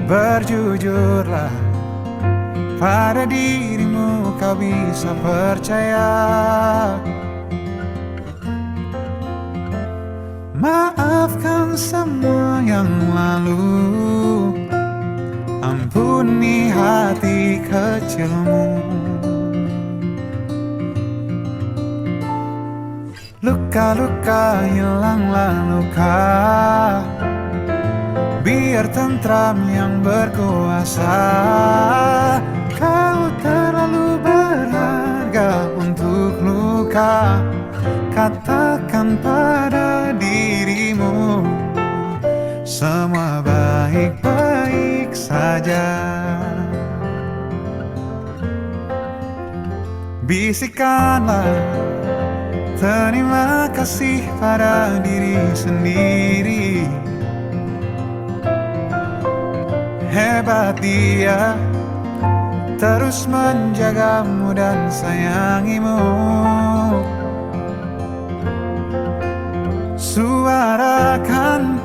Berjujurlah pada dirimu, kau bisa percaya. Maafkan semua yang lalu, ampuni hati kecilmu. Luka-luka hilanglah luka, biar tentram yang berkuasa. Kau terlalu berharga untuk luka. Katakan pada dirimu, semua baik-baik saja. Bisikanlah terima kasih pada diri sendiri. Hebat dia, terus menjagamu dan sayangimu. Suarakan,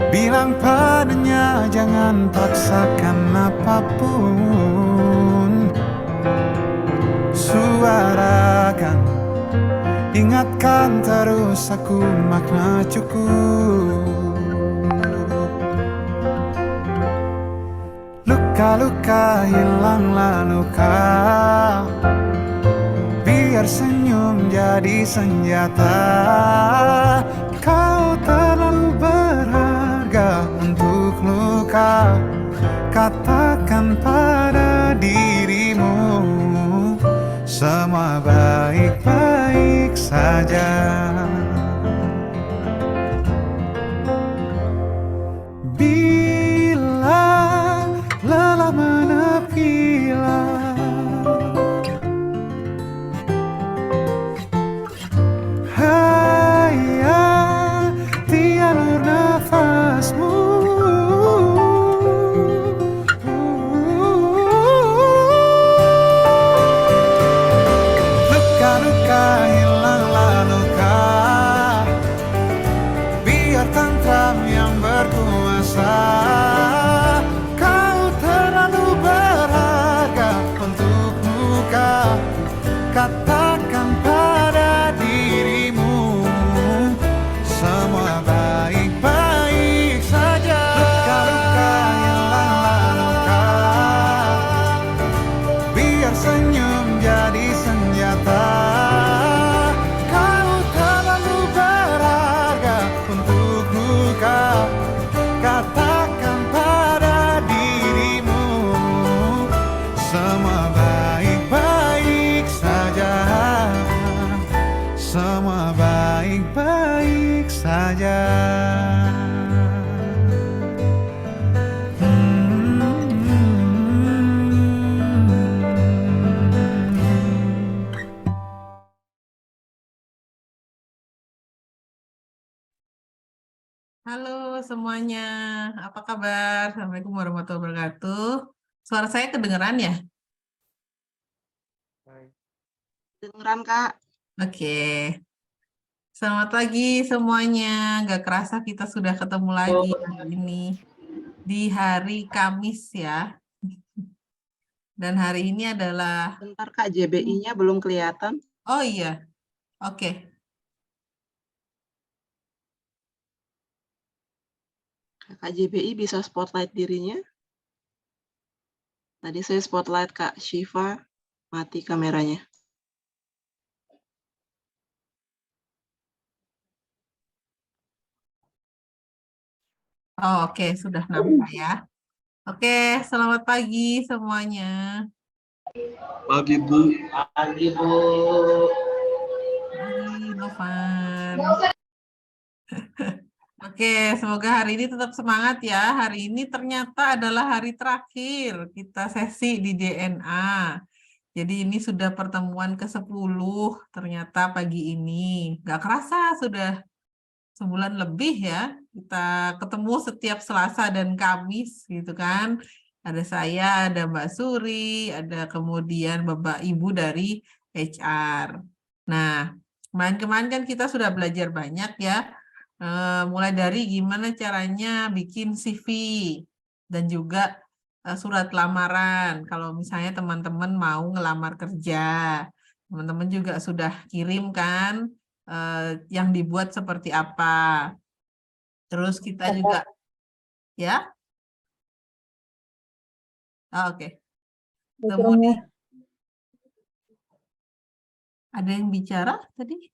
bilang padanya jangan paksakan apapun. Suarakan, ingatkan terus aku makna cukup. Luka-luka hilanglah luka, biar senyum jadi senjata. Kau terlalu berharga untuk luka. Katakan pada dirimu, semua baik-baik saja. Bila lelah menepilah, hayati alur nafasmu. Luka-luka hilanglah luka, biar tentram yang berkuasa. Kau terlalu berharga untuk luka. Katakan pada dirimu, semua baik-baik saja. Luka-luka hilanglah luka, biar senyum jadi senjata. Kau terlalu berharga untuk luka. Katakan pada dirimu, semua baik-baik saja. Semua baik-baik saja. Halo semuanya, apa kabar? Assalamualaikum warahmatullahi wabarakatuh. Suara saya kedengeran ya? Kedengeran, Kak. Oke. Selamat pagi semuanya. Gak kerasa kita sudah ketemu lagi hari ini di hari Kamis ya. Dan hari ini adalah... Bentar, Kak, JBI-nya belum kelihatan. Oh iya, oke. Kak JBI bisa spotlight dirinya. Tadi saya spotlight Kak Syifa, mati kameranya. Oh, oke, sudah nampak ya. Oke, selamat pagi semuanya. Pagi, Bu. Pagi, Bu. Pagi, Novan. Oke, semoga hari ini tetap semangat ya. Hari ini ternyata adalah hari terakhir kita sesi di DNA. Jadi ini sudah pertemuan ke-10 ternyata pagi ini. Gak kerasa sudah sebulan lebih ya. Kita ketemu setiap Selasa dan Kamis gitu kan. Ada saya, ada Mbak Suri, ada kemudian Bapak Ibu dari HR. Nah, kemarin-kemarin kan kita sudah belajar banyak ya. Mulai dari gimana caranya bikin CV dan juga surat lamaran. Kalau misalnya teman-teman mau ngelamar kerja, teman-teman juga sudah kirim kan yang dibuat seperti apa. Terus kita juga, ya, oke. Kemudian ada yang bicara tadi?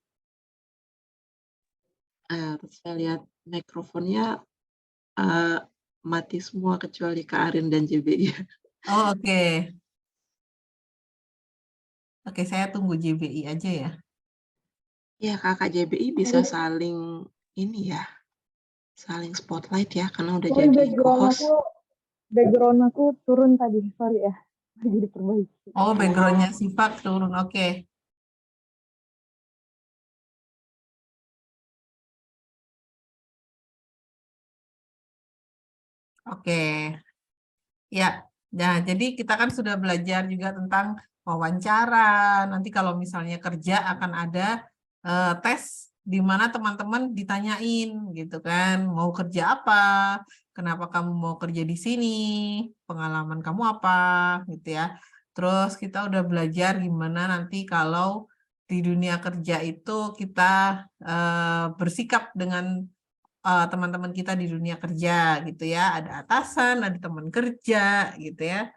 Saya lihat mikrofonnya mati semua kecuali Kak Arin dan JBI. Oh, oke. Oke, saya tunggu JBI aja ya. Ya, Kakak JBI bisa saling ini ya, saling spotlight ya, karena udah Sorry, jadi co-host. background aku turun tadi, sorry ya, lagi diperbaiki. Oh, backgroundnya sifat turun, oke. Oke, ya. Nah, jadi kita kan sudah belajar juga tentang wawancara. Nanti kalau misalnya kerja akan ada tes di mana teman-teman ditanyain gitu kan, mau kerja apa, kenapa kamu mau kerja di sini, pengalaman kamu apa, gitu ya. Terus kita udah belajar gimana nanti kalau di dunia kerja itu kita bersikap dengan teman-teman kita di dunia kerja gitu ya, ada atasan, ada teman kerja gitu ya.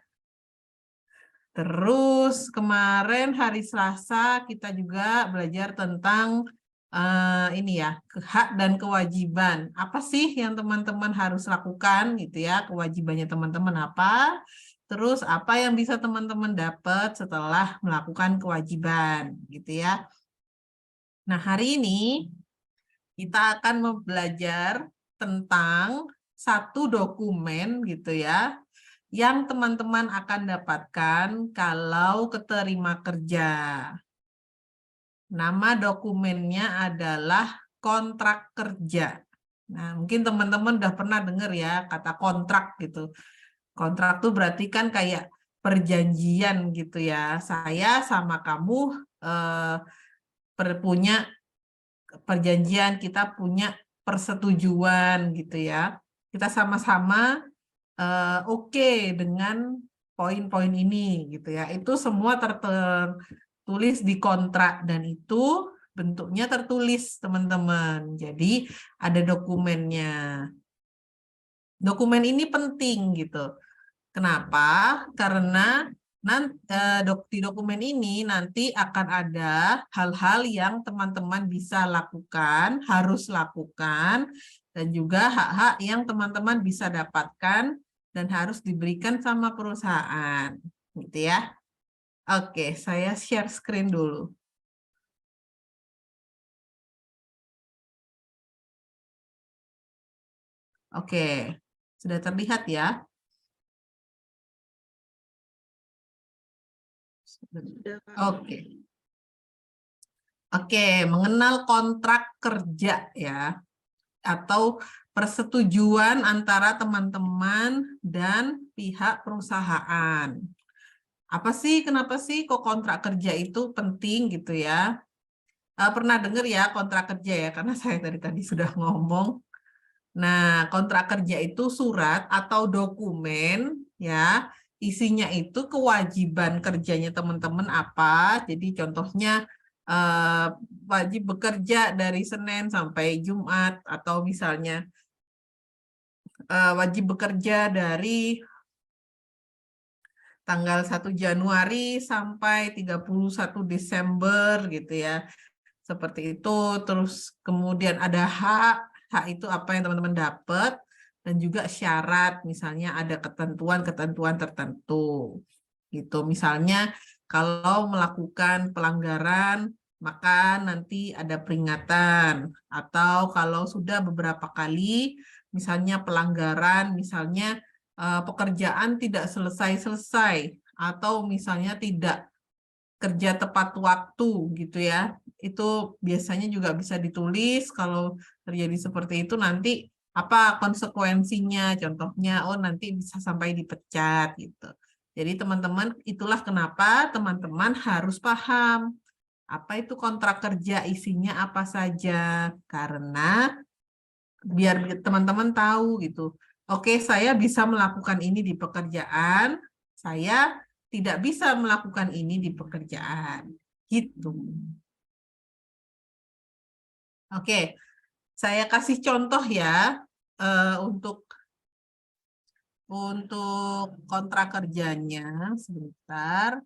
Terus kemarin hari Selasa kita juga belajar tentang ini ya, hak dan kewajiban. Apa sih yang teman-teman harus lakukan gitu ya, kewajibannya teman-teman apa? Terus apa yang bisa teman-teman dapat setelah melakukan kewajiban gitu ya. Nah, hari ini kita akan belajar tentang satu dokumen gitu ya, yang teman-teman akan dapatkan kalau keterima kerja. Nama dokumennya adalah kontrak kerja. Nah, mungkin teman-teman udah pernah dengar ya kata kontrak gitu. Kontrak tuh berarti kan kayak perjanjian gitu ya. Saya sama kamu punya perjanjian, kita punya persetujuan gitu ya. Kita sama-sama oke dengan poin-poin ini gitu ya. Itu semua tertulis di kontrak dan itu bentuknya tertulis, teman-teman. Jadi ada dokumennya. Dokumen ini penting gitu. Kenapa? Karena di dokumen ini nanti akan ada hal-hal yang teman-teman bisa lakukan, harus lakukan, dan juga hak-hak yang teman-teman bisa dapatkan dan harus diberikan sama perusahaan. Gitu ya. Oke, saya share screen dulu. Oke, sudah terlihat ya? Oke. Oke, mengenal kontrak kerja ya, atau persetujuan antara teman-teman dan pihak perusahaan. Apa sih, kenapa sih kok kontrak kerja itu penting gitu ya? Pernah dengar ya kontrak kerja ya, karena saya tadi sudah ngomong. Nah, kontrak kerja itu surat atau dokumen ya, isinya itu kewajiban kerjanya teman-teman apa. Jadi contohnya wajib bekerja dari Senin sampai Jumat, atau misalnya wajib bekerja dari tanggal 1 Januari sampai 31 Desember gitu ya. Seperti itu. Terus kemudian ada hak itu apa yang teman-teman dapat, dan juga syarat, misalnya ada ketentuan-ketentuan tertentu. Gitu. Misalnya kalau melakukan pelanggaran maka nanti ada peringatan, atau kalau sudah beberapa kali misalnya pelanggaran, misalnya pekerjaan tidak selesai-selesai, atau misalnya tidak kerja tepat waktu gitu ya. Itu biasanya juga bisa ditulis kalau terjadi seperti itu, nanti apa konsekuensinya, contohnya oh nanti bisa sampai dipecat gitu. Jadi teman-teman, itulah kenapa teman-teman harus paham apa itu kontrak kerja, isinya apa saja, karena biar teman-teman tahu gitu Oke, saya bisa melakukan ini di pekerjaan, saya tidak bisa melakukan ini di pekerjaan. Gitu. Oke, saya kasih contoh ya untuk kontrak kerjanya sebentar.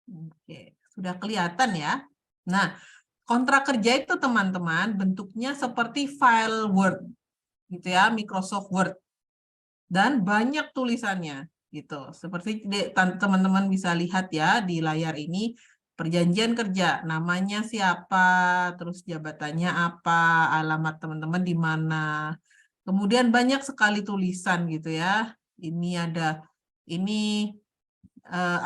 Oke, sudah kelihatan ya. Nah, kontrak kerja itu teman-teman bentuknya seperti file Word gitu ya, Microsoft Word, dan banyak tulisannya gitu. Seperti teman-teman bisa lihat ya di layar ini, perjanjian kerja, namanya siapa, terus jabatannya apa, alamat teman-teman di mana. Kemudian banyak sekali tulisan gitu ya. Ini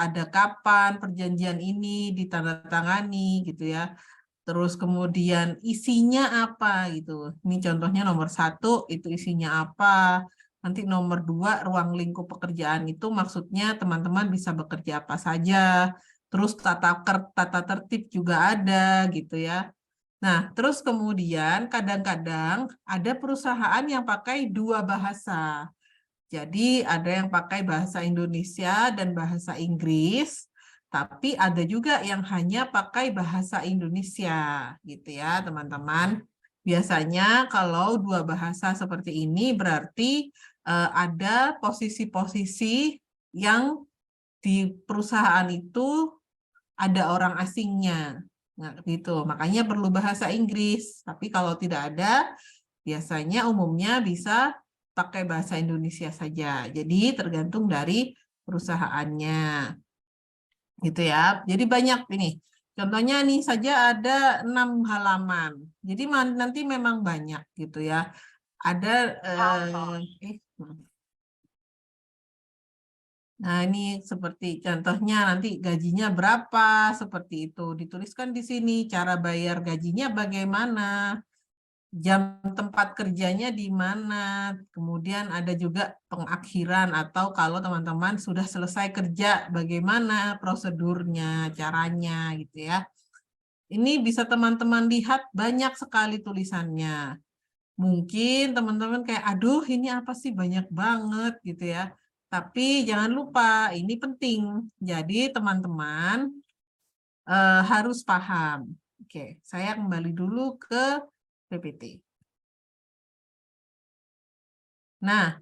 ada kapan perjanjian ini ditandatangani gitu ya. Terus kemudian isinya apa gitu. Ini contohnya nomor 1 itu isinya apa. Nanti nomor 2 ruang lingkup pekerjaan itu maksudnya teman-teman bisa bekerja apa saja. Terus tata tertib juga ada gitu ya. Nah, terus kemudian kadang-kadang ada perusahaan yang pakai 2 bahasa. Jadi ada yang pakai bahasa Indonesia dan bahasa Inggris, tapi ada juga yang hanya pakai bahasa Indonesia, gitu ya teman-teman. Biasanya kalau 2 bahasa seperti ini berarti ada posisi-posisi yang di perusahaan itu ada orang asingnya. Nah, gitu. Makanya perlu bahasa Inggris. Tapi kalau tidak ada, biasanya umumnya bisa pakai bahasa Indonesia saja. Jadi tergantung dari perusahaannya. Gitu ya. Jadi banyak ini. Contohnya nih saja ada 6 halaman. Jadi nanti memang banyak gitu ya. Ada Nah, ini seperti contohnya nanti gajinya berapa, seperti itu. Dituliskan di sini cara bayar gajinya bagaimana, jam tempat kerjanya di mana, kemudian ada juga pengakhiran atau kalau teman-teman sudah selesai kerja, bagaimana prosedurnya, caranya gitu ya. Ini bisa teman-teman lihat banyak sekali tulisannya. Mungkin teman-teman kayak, aduh ini apa sih banyak banget gitu ya. Tapi jangan lupa, ini penting. Jadi teman-teman harus paham. Oke, saya kembali dulu ke PPT. Nah,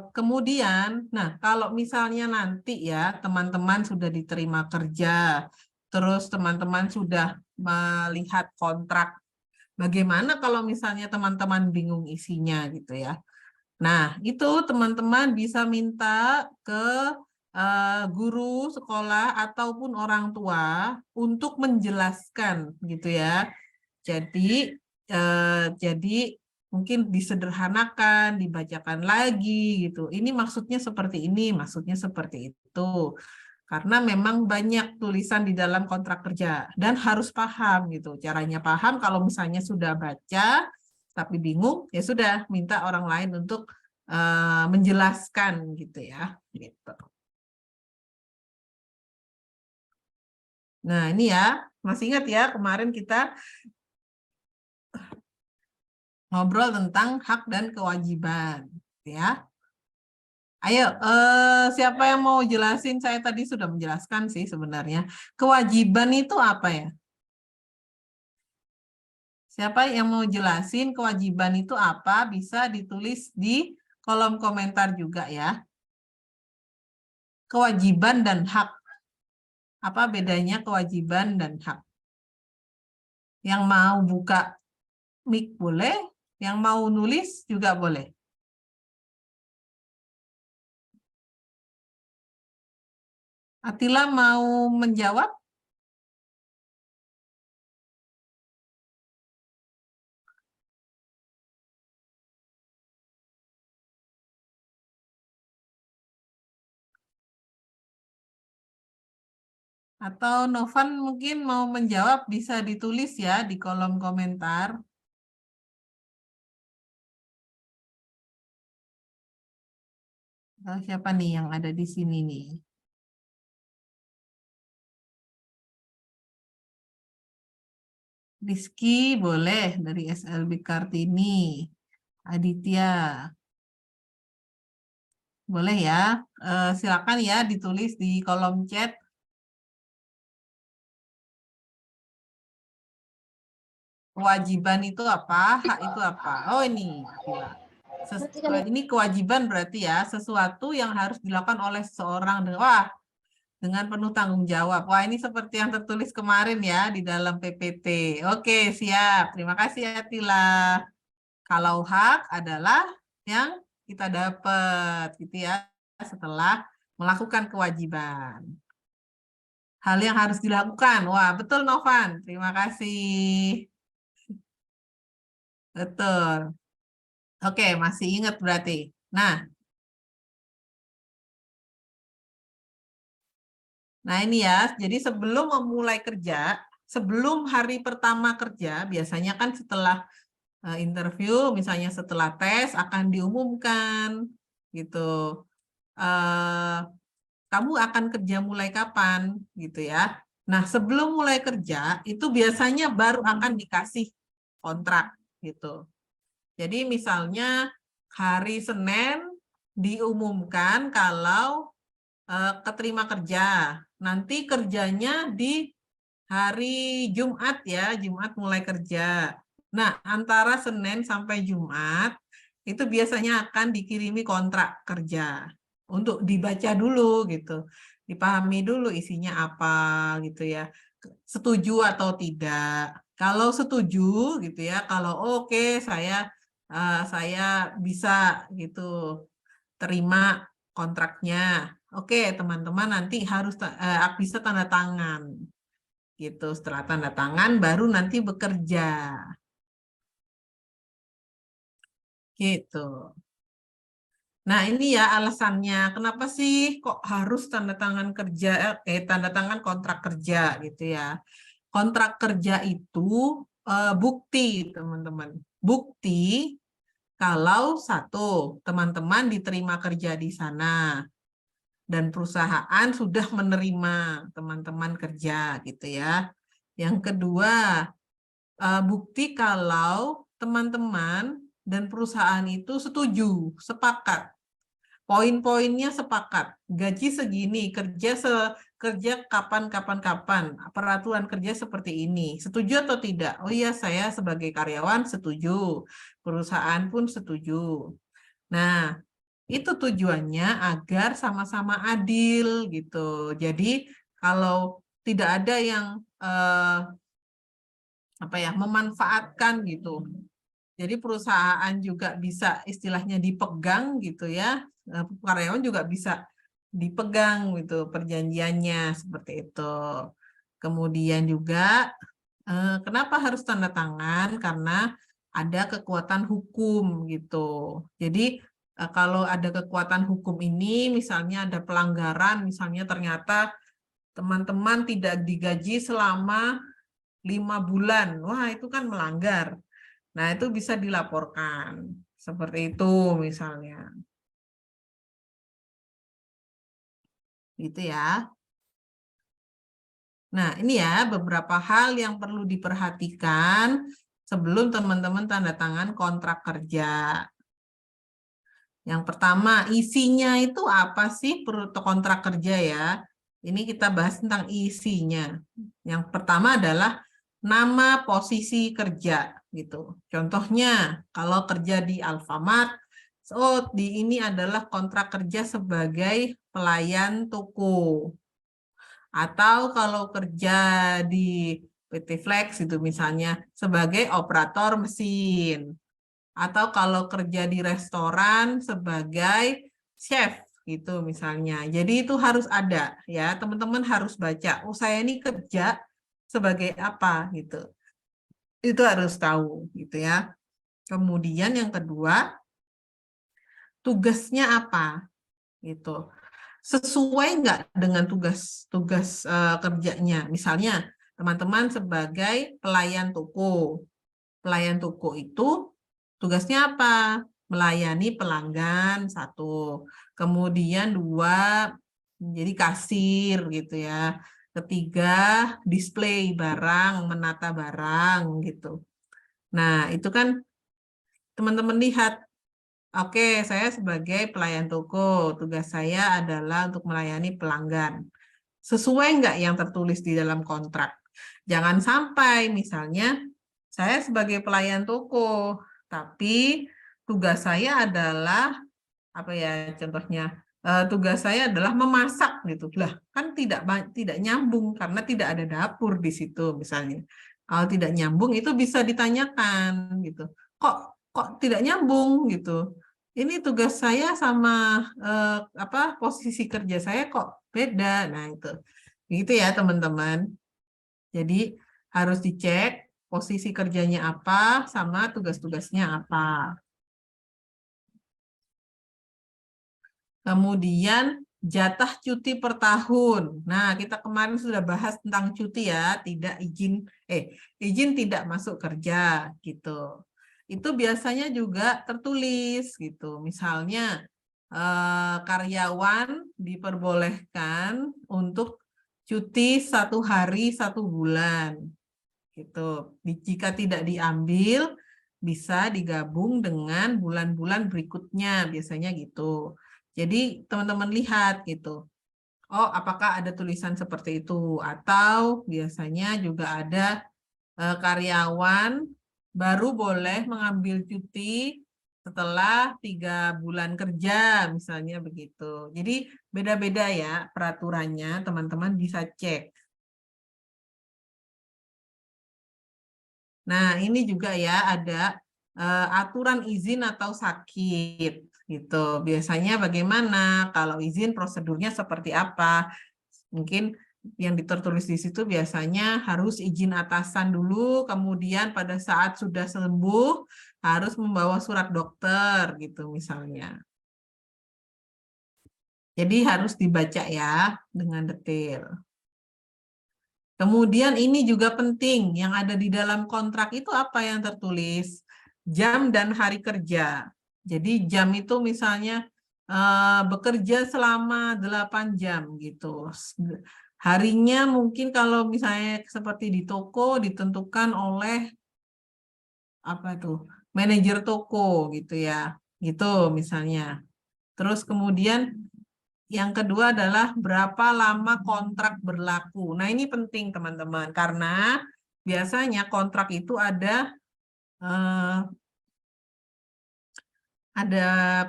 kemudian, kalau misalnya nanti ya teman-teman sudah diterima kerja, terus teman-teman sudah melihat kontrak, bagaimana kalau misalnya teman-teman bingung isinya gitu ya. Nah, itu teman-teman bisa minta ke guru sekolah ataupun orang tua untuk menjelaskan gitu ya. Jadi mungkin disederhanakan, dibacakan lagi gitu. Ini maksudnya seperti ini, maksudnya seperti itu. Karena memang banyak tulisan di dalam kontrak kerja dan harus paham gitu. Caranya paham kalau misalnya sudah baca tapi bingung, ya sudah minta orang lain untuk menjelaskan gitu ya. Gitu. Nah ini ya, masih ingat ya kemarin kita ngobrol tentang hak dan kewajiban, ya. Ayo, siapa yang mau jelasin? Saya tadi sudah menjelaskan sih sebenarnya. Kewajiban itu apa ya? Siapa yang mau jelasin kewajiban itu apa? Bisa ditulis di kolom komentar juga ya. Kewajiban dan hak. Apa bedanya kewajiban dan hak? Yang mau buka mic boleh, yang mau nulis juga boleh. Atila mau menjawab? Atau Novan mungkin mau menjawab, bisa ditulis ya di kolom komentar. Siapa nih yang ada di sini nih? Rizky boleh dari SLB Kartini. Aditya. Boleh ya. Silakan ya ditulis di kolom chat. Kewajiban itu apa? Hak itu apa? Oh ini, Atila. Ini kewajiban berarti ya, sesuatu yang harus dilakukan oleh seseorang. Wah, dengan penuh tanggung jawab. Wah, ini seperti yang tertulis kemarin ya di dalam PPT. Oke, siap. Terima kasih Atila. Kalau hak adalah yang kita dapat gitu ya setelah melakukan kewajiban. Hal yang harus dilakukan. Wah, betul Novan. Terima kasih. Betul. Oke, masih ingat berarti. Nah, ini ya. Jadi sebelum memulai kerja, sebelum hari pertama kerja, biasanya kan setelah interview, misalnya setelah tes akan diumumkan gitu. Kamu akan kerja mulai kapan gitu ya. Nah, sebelum mulai kerja itu biasanya baru akan dikasih kontrak gitu. Jadi misalnya hari Senin diumumkan kalau keterima kerja. Nanti kerjanya di hari Jumat ya, Jumat mulai kerja. Nah, antara Senin sampai Jumat itu biasanya akan dikirimi kontrak kerja untuk dibaca dulu gitu. Dipahami dulu isinya apa gitu ya. Setuju atau tidak. Kalau setuju gitu ya, kalau oke saya bisa gitu terima kontraknya. Oke, teman-teman nanti harus bisa tanda tangan. Gitu. Setelah tanda tangan baru nanti bekerja. Gitu. Nah, ini ya alasannya. Kenapa sih kok harus tanda tangan kerja tanda tangan kontrak kerja gitu ya. Kontrak kerja itu bukti, teman-teman. Bukti kalau satu, teman-teman diterima kerja di sana dan perusahaan sudah menerima teman-teman kerja gitu ya. Yang kedua, bukti kalau teman-teman dan perusahaan itu setuju, sepakat. Poin-poinnya sepakat. Gaji segini, kerja kapan, peraturan kerja seperti ini. Setuju atau tidak? Oh iya, saya sebagai karyawan setuju. Perusahaan pun setuju. Nah, itu tujuannya agar sama-sama adil gitu. Jadi kalau tidak ada yang memanfaatkan gitu. Jadi perusahaan juga bisa istilahnya dipegang gitu ya. Karyawan juga bisa dipegang gitu perjanjiannya seperti itu. Kemudian juga kenapa harus tanda tangan? Karena ada kekuatan hukum gitu. Jadi kalau ada kekuatan hukum ini, misalnya ada pelanggaran, misalnya ternyata teman-teman tidak digaji selama 5 bulan. Wah, itu kan melanggar. Nah, itu bisa dilaporkan. Seperti itu misalnya. Gitu ya. Nah, ini ya beberapa hal yang perlu diperhatikan sebelum teman-teman tanda tangan kontrak kerja. Yang pertama, isinya itu apa sih kontrak kerja ya? Ini kita bahas tentang isinya. Yang pertama adalah nama posisi kerja gitu. Contohnya kalau kerja di Alfamart, ini adalah kontrak kerja sebagai pelayan toko. Atau kalau kerja di PT Flex itu misalnya sebagai operator mesin. Atau kalau kerja di restoran sebagai chef gitu misalnya. Jadi itu harus ada ya, teman-teman harus baca. Oh, saya ini kerja sebagai apa gitu. Itu harus tahu gitu ya. Kemudian yang kedua, tugasnya apa gitu. Sesuai nggak dengan tugas kerjanya. Misalnya teman-teman sebagai pelayan toko. Pelayan toko itu tugasnya apa? Melayani pelanggan, satu. Kemudian dua, jadi kasir gitu ya. Ketiga, display barang, menata barang gitu. Nah, itu kan teman-teman lihat, oke, saya sebagai pelayan toko, tugas saya adalah untuk melayani pelanggan. Sesuai nggak yang tertulis di dalam kontrak? Jangan sampai misalnya saya sebagai pelayan toko, tapi tugas saya adalah apa ya contohnya? Tugas saya adalah memasak gitu. Lah, kan tidak nyambung karena tidak ada dapur di situ misalnya. Kalau tidak nyambung itu bisa ditanyakan gitu. Kok tidak nyambung gitu. Ini tugas saya sama posisi kerja saya kok beda. Nah, itu. Gitu ya, teman-teman. Jadi harus dicek posisi kerjanya apa sama tugas-tugasnya apa. Kemudian jatah cuti per tahun. Nah, kita kemarin sudah bahas tentang cuti ya, izin tidak masuk kerja gitu. Itu biasanya juga tertulis gitu. Misalnya karyawan diperbolehkan untuk cuti 1 hari 1 bulan gitu. Jika tidak diambil bisa digabung dengan bulan-bulan berikutnya biasanya gitu. Jadi teman-teman lihat gitu. Oh, apakah ada tulisan seperti itu atau biasanya juga ada karyawan baru boleh mengambil cuti setelah 3 bulan kerja misalnya begitu. Jadi beda-beda ya peraturannya, teman-teman bisa cek. Nah, ini juga ya ada aturan izin atau sakit gitu. Biasanya bagaimana? Kalau izin prosedurnya seperti apa? Mungkin yang tertulis di situ biasanya harus izin atasan dulu, kemudian pada saat sudah sembuh harus membawa surat dokter gitu misalnya. Jadi harus dibaca ya dengan detail. Kemudian ini juga penting, yang ada di dalam kontrak itu apa yang tertulis? Jam dan hari kerja. Jadi jam itu misalnya bekerja selama 8 jam gitu. Harinya mungkin kalau misalnya seperti di toko ditentukan oleh apa tuh? Manajer toko gitu ya. Gitu misalnya. Terus kemudian yang kedua adalah berapa lama kontrak berlaku. Nah, ini penting teman-teman karena biasanya kontrak itu ada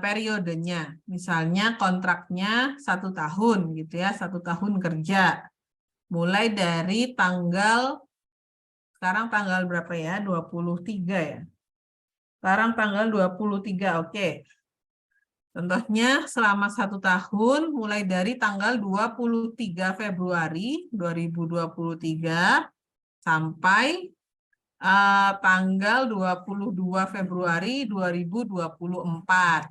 periodenya. Misalnya kontraknya 1 tahun gitu ya, 1 tahun kerja. Mulai dari sekarang tanggal berapa ya? 23 ya. Sekarang tanggal 23, oke. Contohnya selama 1 tahun mulai dari tanggal 23 Februari 2023 sampai tanggal 22 Februari 2024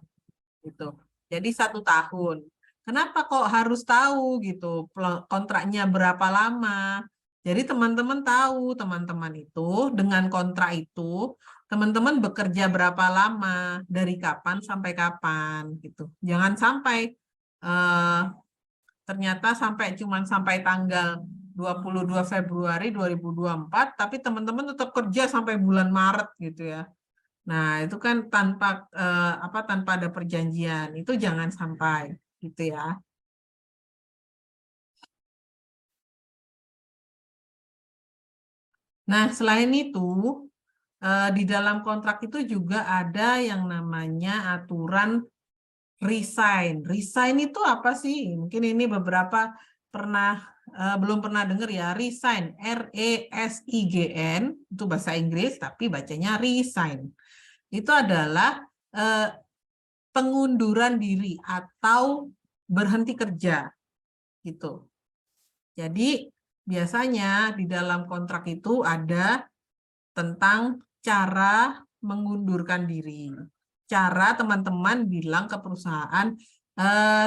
gitu. Jadi 1 tahun. Kenapa kok harus tahu gitu kontraknya berapa lama? Jadi teman-teman tahu, teman-teman itu dengan kontrak itu teman-teman bekerja berapa lama, dari kapan sampai kapan gitu. Jangan sampai ternyata sampai tanggal 22 Februari 2024, tapi teman-teman tetap kerja sampai bulan Maret gitu ya. Nah, itu kan tanpa ada perjanjian. Itu jangan sampai gitu ya. Nah, selain itu di dalam kontrak itu juga ada yang namanya aturan resign. Resign itu apa sih? Mungkin ini beberapa belum pernah dengar ya. Resign, R-E-S-I-G-N, itu bahasa Inggris, tapi bacanya resign. Itu adalah pengunduran diri atau berhenti kerja. Gitu. Jadi biasanya di dalam kontrak itu ada tentang cara mengundurkan diri. Cara teman-teman bilang ke perusahaan,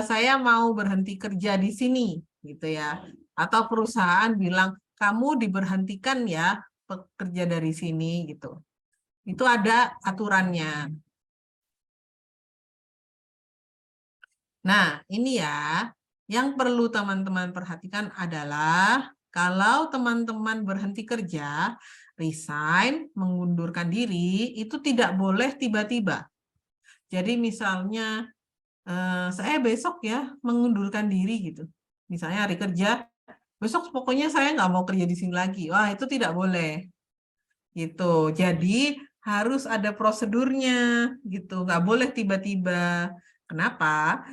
saya mau berhenti kerja di sini, gitu ya. Atau perusahaan bilang, kamu diberhentikan ya pekerja dari sini, gitu. Itu ada aturannya. Nah, ini ya, yang perlu teman-teman perhatikan adalah kalau teman-teman berhenti kerja, resign, mengundurkan diri, itu tidak boleh tiba-tiba. Jadi misalnya, saya besok ya mengundurkan diri gitu. Misalnya hari kerja, besok pokoknya saya nggak mau kerja di sini lagi. Wah, itu tidak boleh. Gitu. Jadi harus ada prosedurnya gitu. Nggak boleh tiba-tiba. Kenapa?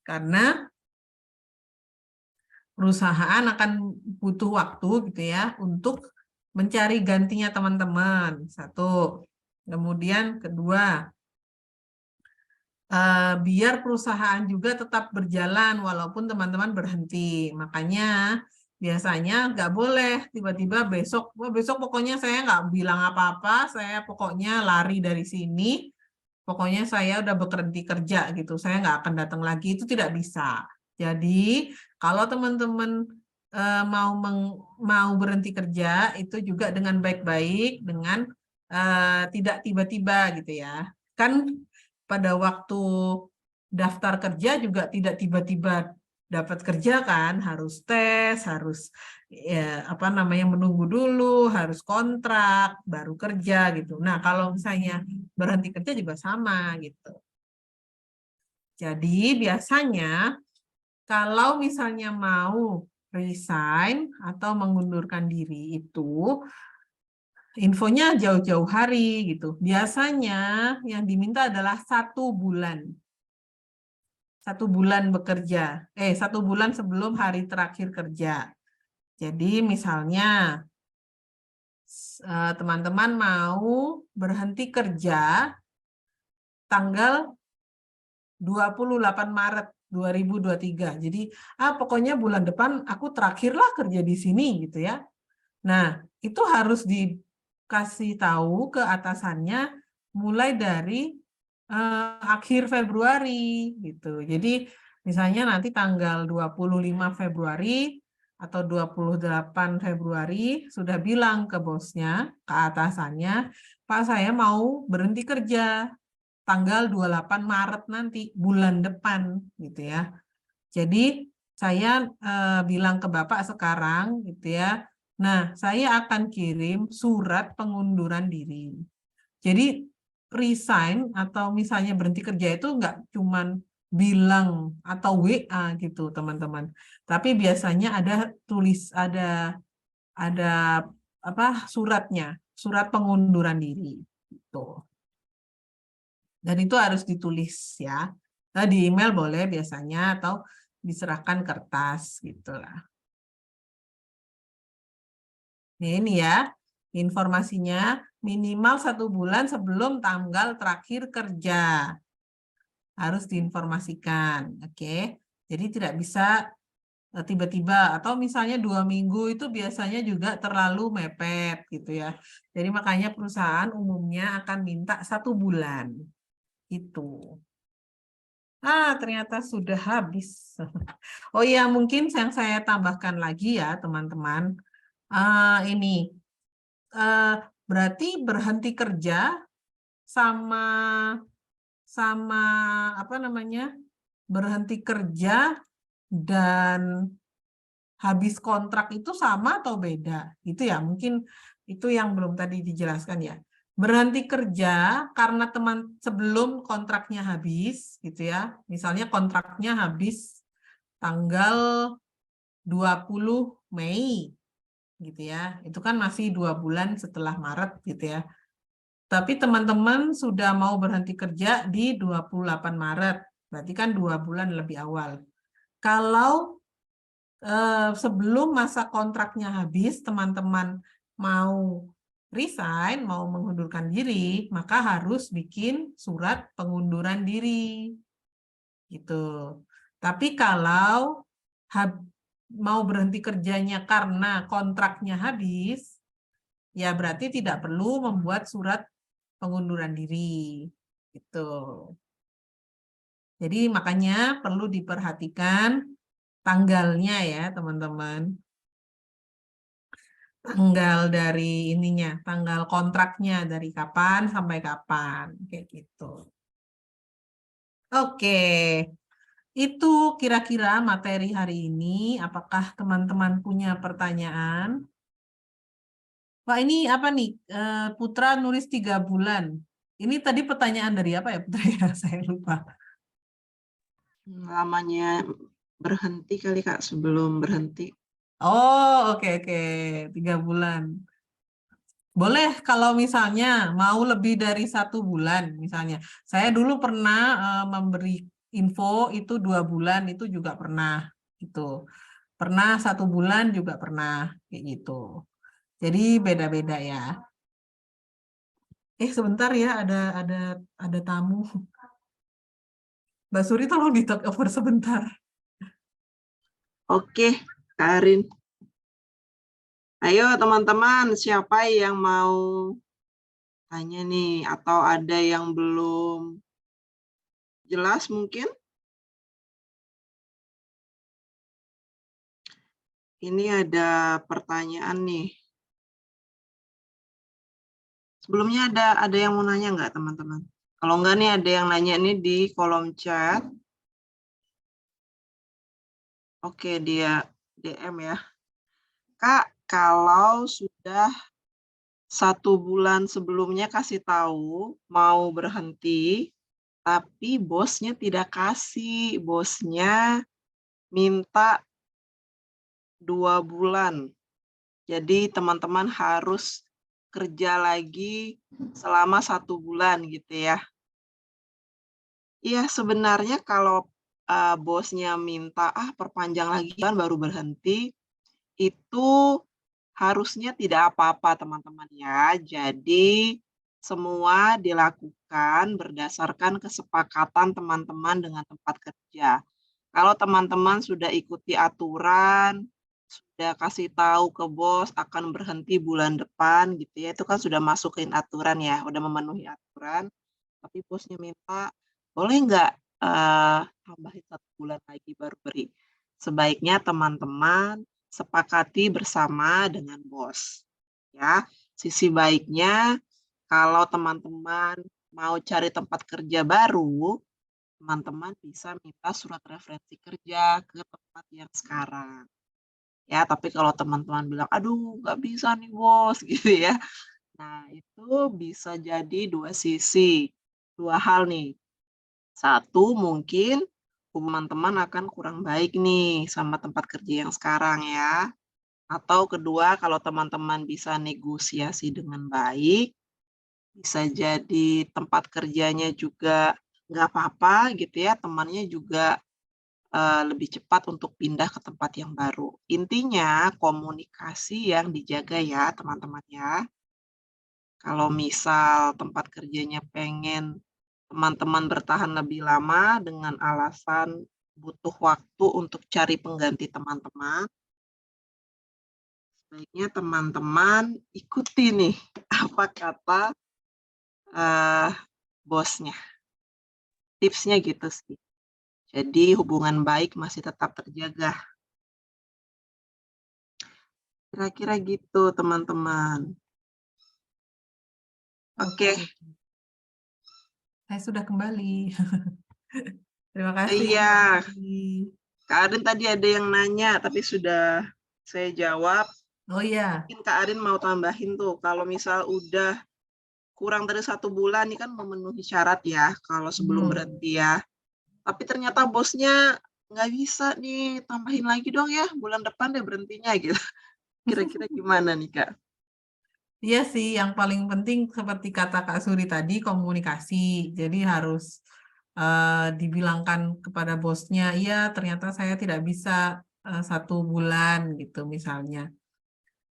Karena perusahaan akan butuh waktu gitu ya untuk mencari gantinya teman-teman. Satu. Kemudian kedua, biar perusahaan juga tetap berjalan walaupun teman-teman berhenti. Makanya biasanya nggak boleh tiba-tiba besok, wah besok pokoknya saya nggak bilang apa-apa, saya pokoknya lari dari sini, pokoknya saya udah berhenti kerja gitu, saya nggak akan datang lagi, itu tidak bisa. Jadi kalau teman-teman mau berhenti kerja itu juga dengan baik-baik, dengan tidak tiba-tiba gitu ya. Kan pada waktu daftar kerja juga tidak tiba-tiba dapat kerja kan, harus tes, harus ya, apa namanya menunggu dulu, harus kontrak, baru kerja gitu. Nah, kalau misalnya berhenti kerja juga sama gitu. Jadi biasanya kalau misalnya mau resign atau mengundurkan diri itu infonya jauh-jauh hari gitu. Biasanya yang diminta adalah 1 bulan. 1 bulan bekerja. 1 bulan sebelum hari terakhir kerja. Jadi misalnya teman-teman mau berhenti kerja tanggal 28 Maret 2023. Jadi pokoknya bulan depan aku terakhirlah kerja di sini gitu ya. Nah, itu harus dikasih tahu ke atasannya mulai dari akhir Februari gitu. Jadi misalnya nanti tanggal 25 Februari atau 28 Februari sudah bilang ke bosnya, ke atasannya, Pak saya mau berhenti kerja tanggal 28 Maret nanti, bulan depan gitu ya. Jadi saya bilang ke Bapak sekarang gitu ya, nah saya akan kirim surat pengunduran diri. Jadi resign atau misalnya berhenti kerja itu nggak cuman bilang atau WA gitu teman-teman. Tapi biasanya ada apa suratnya, surat pengunduran diri gitu. Dan itu harus ditulis ya. Nah, di email boleh biasanya atau diserahkan kertas gitulah. Ini ya informasinya minimal 1 bulan sebelum tanggal terakhir kerja harus diinformasikan, oke? Jadi tidak bisa tiba-tiba atau misalnya 2 minggu itu biasanya juga terlalu mepet gitu ya. Jadi makanya perusahaan umumnya akan minta 1 bulan itu. Ternyata sudah habis. Oh iya, mungkin yang saya tambahkan lagi ya teman-teman. Ini berarti berhenti kerja sama apa namanya berhenti kerja dan habis kontrak itu sama atau beda? Itu ya mungkin itu yang belum tadi dijelaskan ya. Berhenti kerja karena teman sebelum kontraknya habis gitu ya. Misalnya kontraknya habis tanggal 20 Mei gitu ya. Itu kan masih 2 bulan setelah Maret gitu ya. Tapi teman-teman sudah mau berhenti kerja di 28 Maret. Berarti kan 2 bulan lebih awal. Kalau sebelum masa kontraknya habis, teman-teman mau resign, mau mengundurkan diri, maka harus bikin surat pengunduran diri. Gitu. Tapi kalau mau berhenti kerjanya karena kontraknya habis, ya berarti tidak perlu membuat surat pengunduran diri. Gitu. Jadi makanya perlu diperhatikan tanggalnya ya, teman-teman. Tanggal dari ininya, tanggal kontraknya dari kapan sampai kapan, kayak gitu. Oke. Itu kira-kira materi hari ini. Apakah teman-teman punya pertanyaan? Wah, ini apa nih? Putra nulis 3 bulan. Ini tadi pertanyaan dari apa ya, Putra? Ya, saya lupa. Lamanya berhenti kali Kak, sebelum berhenti. Oh, oke, 3 bulan. Boleh kalau misalnya mau lebih dari 1 bulan, misalnya. Saya dulu pernah memberi info itu 2 bulan, itu juga pernah. Gitu. Pernah 1 bulan juga pernah, kayak gitu. Jadi beda-beda ya. Sebentar ya, ada tamu. Mbak Suri tolong di talk over sebentar. Oke, Kak Arin. Ayo teman-teman, siapa yang mau tanya nih? Atau ada yang belum jelas mungkin? Ini ada pertanyaan nih. Sebelumnya ada yang mau nanya nggak teman-teman? Kalau nggak nih ada yang nanya nih di kolom chat. Oke, dia DM ya. Kak, kalau sudah 1 bulan sebelumnya kasih tahu mau berhenti, tapi bosnya tidak kasih, bosnya minta 2 bulan. Jadi teman-teman harus kerja lagi selama 1 bulan gitu ya. Iya, sebenarnya kalau bosnya minta perpanjang lagi kan baru berhenti, itu harusnya tidak apa-apa teman-teman ya. Jadi semua dilakukan berdasarkan kesepakatan teman-teman dengan tempat kerja. Kalau teman-teman sudah ikuti aturan, sudah kasih tahu ke bos akan berhenti bulan depan gitu ya, itu kan sudah masukin aturan ya, udah memenuhi aturan, tapi bosnya minta, boleh nggak tambahin 1 bulan lagi baru beri. Sebaiknya teman-teman sepakati bersama dengan bos. Ya, sisi baiknya kalau teman-teman mau cari tempat kerja baru, teman-teman bisa minta surat referensi kerja ke tempat yang sekarang. Ya, tapi kalau teman-teman bilang, aduh nggak bisa nih bos, gitu ya. Nah, itu bisa jadi 2 sisi, 2 hal nih. 1, mungkin hubungan teman akan kurang baik nih sama tempat kerja yang sekarang ya. Atau kedua, kalau teman-teman bisa negosiasi dengan baik, bisa jadi tempat kerjanya juga nggak apa-apa gitu ya, temannya juga lebih cepat untuk pindah ke tempat yang baru. Intinya komunikasi yang dijaga ya teman-teman ya. Kalau misal tempat kerjanya pengen teman-teman bertahan lebih lama dengan alasan butuh waktu untuk cari pengganti teman-teman, sebaiknya teman-teman ikuti nih apa kata bosnya. Tipsnya gitu sih. Jadi hubungan baik masih tetap terjaga. Kira-kira gitu teman-teman. Oke. Saya sudah kembali. Terima kasih. Iya. Kak Arin tadi ada yang nanya, tapi sudah saya jawab. Oh iya. Mungkin Kak Arin mau tambahin tuh, kalau misal udah kurang dari 1 bulan, ini kan memenuhi syarat ya, kalau sebelum berhenti ya. Tapi ternyata bosnya nggak bisa nih, tambahin lagi dong ya, bulan depan deh berhentinya gitu. Kira-kira gimana nih Kak? Iya sih, yang paling penting seperti kata Kak Suri tadi, komunikasi. Jadi harus dibilangkan kepada bosnya, iya ternyata saya tidak bisa 1 bulan gitu misalnya.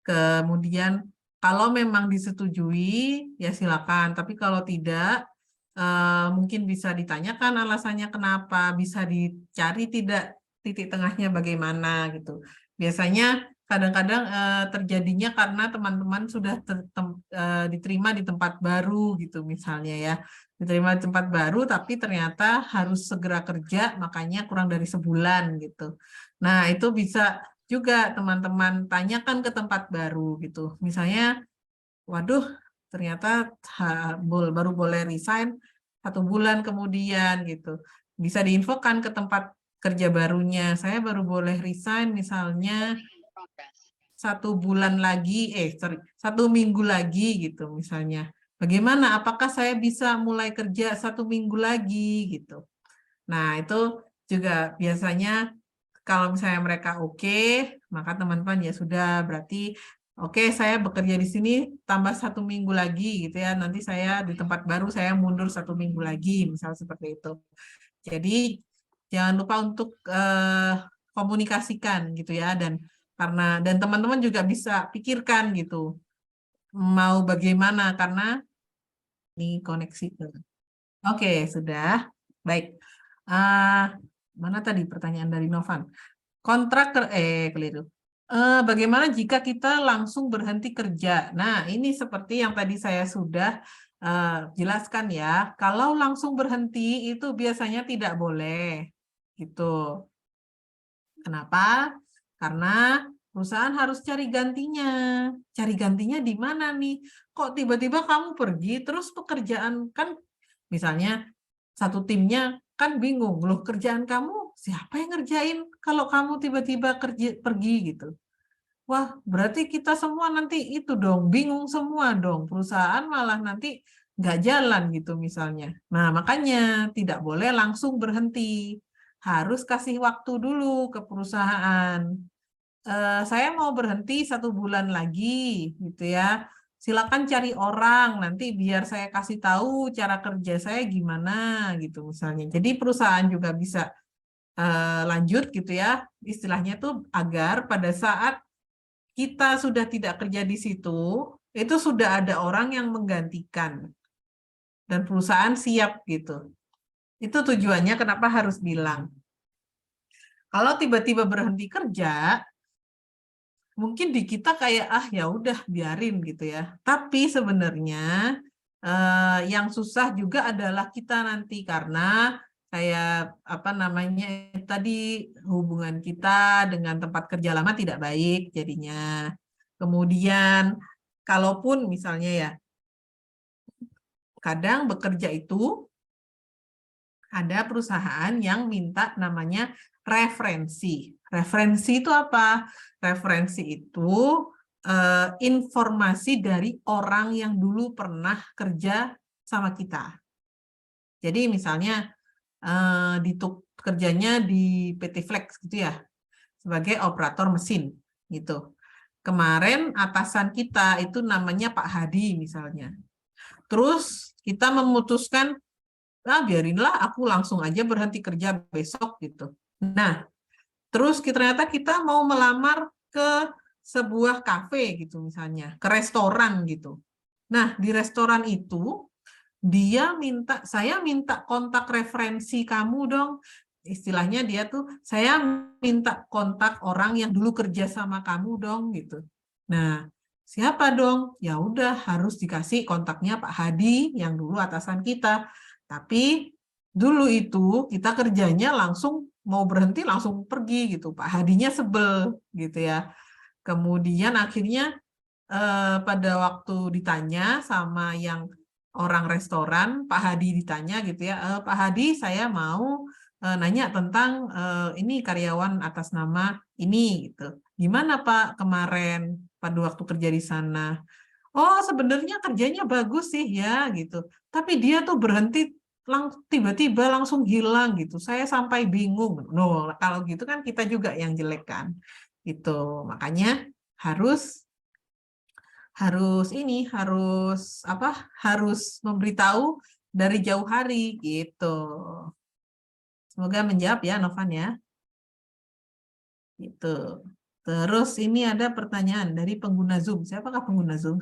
Kemudian kalau memang disetujui, ya silakan. Tapi kalau tidak, mungkin bisa ditanyakan alasannya kenapa, bisa dicari tidak titik tengahnya bagaimana gitu. Biasanya kadang-kadang terjadinya karena teman-teman sudah diterima di tempat baru gitu misalnya ya. Diterima di tempat baru tapi ternyata harus segera kerja, makanya kurang dari sebulan gitu. Nah, itu bisa juga teman-teman tanyakan ke tempat baru gitu. Misalnya, waduh, ternyata baru boleh resign 1 bulan kemudian gitu. Bisa diinfokan ke tempat kerja barunya. Saya baru boleh resign misalnya 1 bulan lagi, sorry, 1 minggu lagi gitu misalnya. Bagaimana? Apakah saya bisa mulai kerja 1 minggu lagi gitu? Nah, itu juga biasanya kalau misalnya mereka oke, maka teman-teman ya sudah, berarti oke, saya bekerja di sini tambah 1 minggu lagi gitu ya. Nanti saya di tempat baru saya mundur 1 minggu lagi, misal seperti itu. Jadi jangan lupa untuk komunikasikan gitu ya, dan teman-teman juga bisa pikirkan gitu mau bagaimana karena ini koneksi. Oke, sudah baik. Mana tadi pertanyaan dari Novan? Keliru. Bagaimana jika kita langsung berhenti kerja? Nah, ini seperti yang tadi saya sudah jelaskan ya. Kalau langsung berhenti itu biasanya tidak boleh. Gitu. Kenapa? Karena perusahaan harus cari gantinya. Cari gantinya di mana nih? Kok tiba-tiba kamu pergi, terus pekerjaan kan misalnya satu timnya kan bingung, loh kerjaan kamu siapa yang ngerjain kalau kamu tiba-tiba pergi gitu. Wah, berarti kita semua nanti itu dong, bingung semua dong. Perusahaan malah nanti nggak jalan gitu misalnya. Nah, makanya tidak boleh langsung berhenti. Harus kasih waktu dulu ke perusahaan. Saya mau berhenti 1 bulan lagi gitu ya. Silakan cari orang nanti biar saya kasih tahu cara kerja saya gimana gitu misalnya. Jadi perusahaan juga bisa lanjut gitu ya. Istilahnya tuh agar pada saat kita sudah tidak kerja di situ, itu sudah ada orang yang menggantikan dan perusahaan siap gitu. Itu tujuannya kenapa harus bilang. Kalau tiba-tiba berhenti kerja, mungkin di kita kayak ya udah biarin gitu ya. Tapi sebenarnya yang susah juga adalah kita nanti karena kayak apa namanya tadi hubungan kita dengan tempat kerja lama tidak baik jadinya. Kemudian kalaupun misalnya ya kadang bekerja itu ada perusahaan yang minta namanya referensi. Referensi itu apa? Referensi itu informasi dari orang yang dulu pernah kerja sama kita. Jadi misalnya kerjanya di PT Flex gitu ya, sebagai operator mesin gitu. Kemarin atasan kita itu namanya Pak Hadi misalnya. Terus kita memutuskan biarinlah aku langsung aja berhenti kerja besok gitu. Nah, terus ternyata kita mau melamar ke sebuah kafe gitu misalnya, ke restoran gitu. Nah, di restoran itu saya minta kontak referensi kamu dong. Istilahnya dia tuh, saya minta kontak orang yang dulu kerja sama kamu dong gitu. Nah, siapa dong? Ya udah harus dikasih kontaknya Pak Hadi yang dulu atasan kita. Tapi dulu itu kita kerjanya langsung mau berhenti langsung pergi gitu. Pak Hadinya sebel gitu ya. Kemudian akhirnya pada waktu ditanya sama yang orang restoran, Pak Hadi ditanya gitu ya, Pak Hadi saya mau nanya tentang ini karyawan atas nama ini gitu. Gimana Pak kemarin pada waktu kerja di sana? Oh sebenarnya kerjanya bagus sih ya gitu. Tapi dia tuh berhenti tiba-tiba langsung hilang gitu. Saya sampai bingung. No, kalau gitu kan kita juga yang jelek kan. Gitu. Makanya harus memberitahu dari jauh hari gitu. Semoga menjawab ya Novan ya. Gitu. Terus ini ada pertanyaan dari pengguna Zoom. Siapakah pengguna Zoom?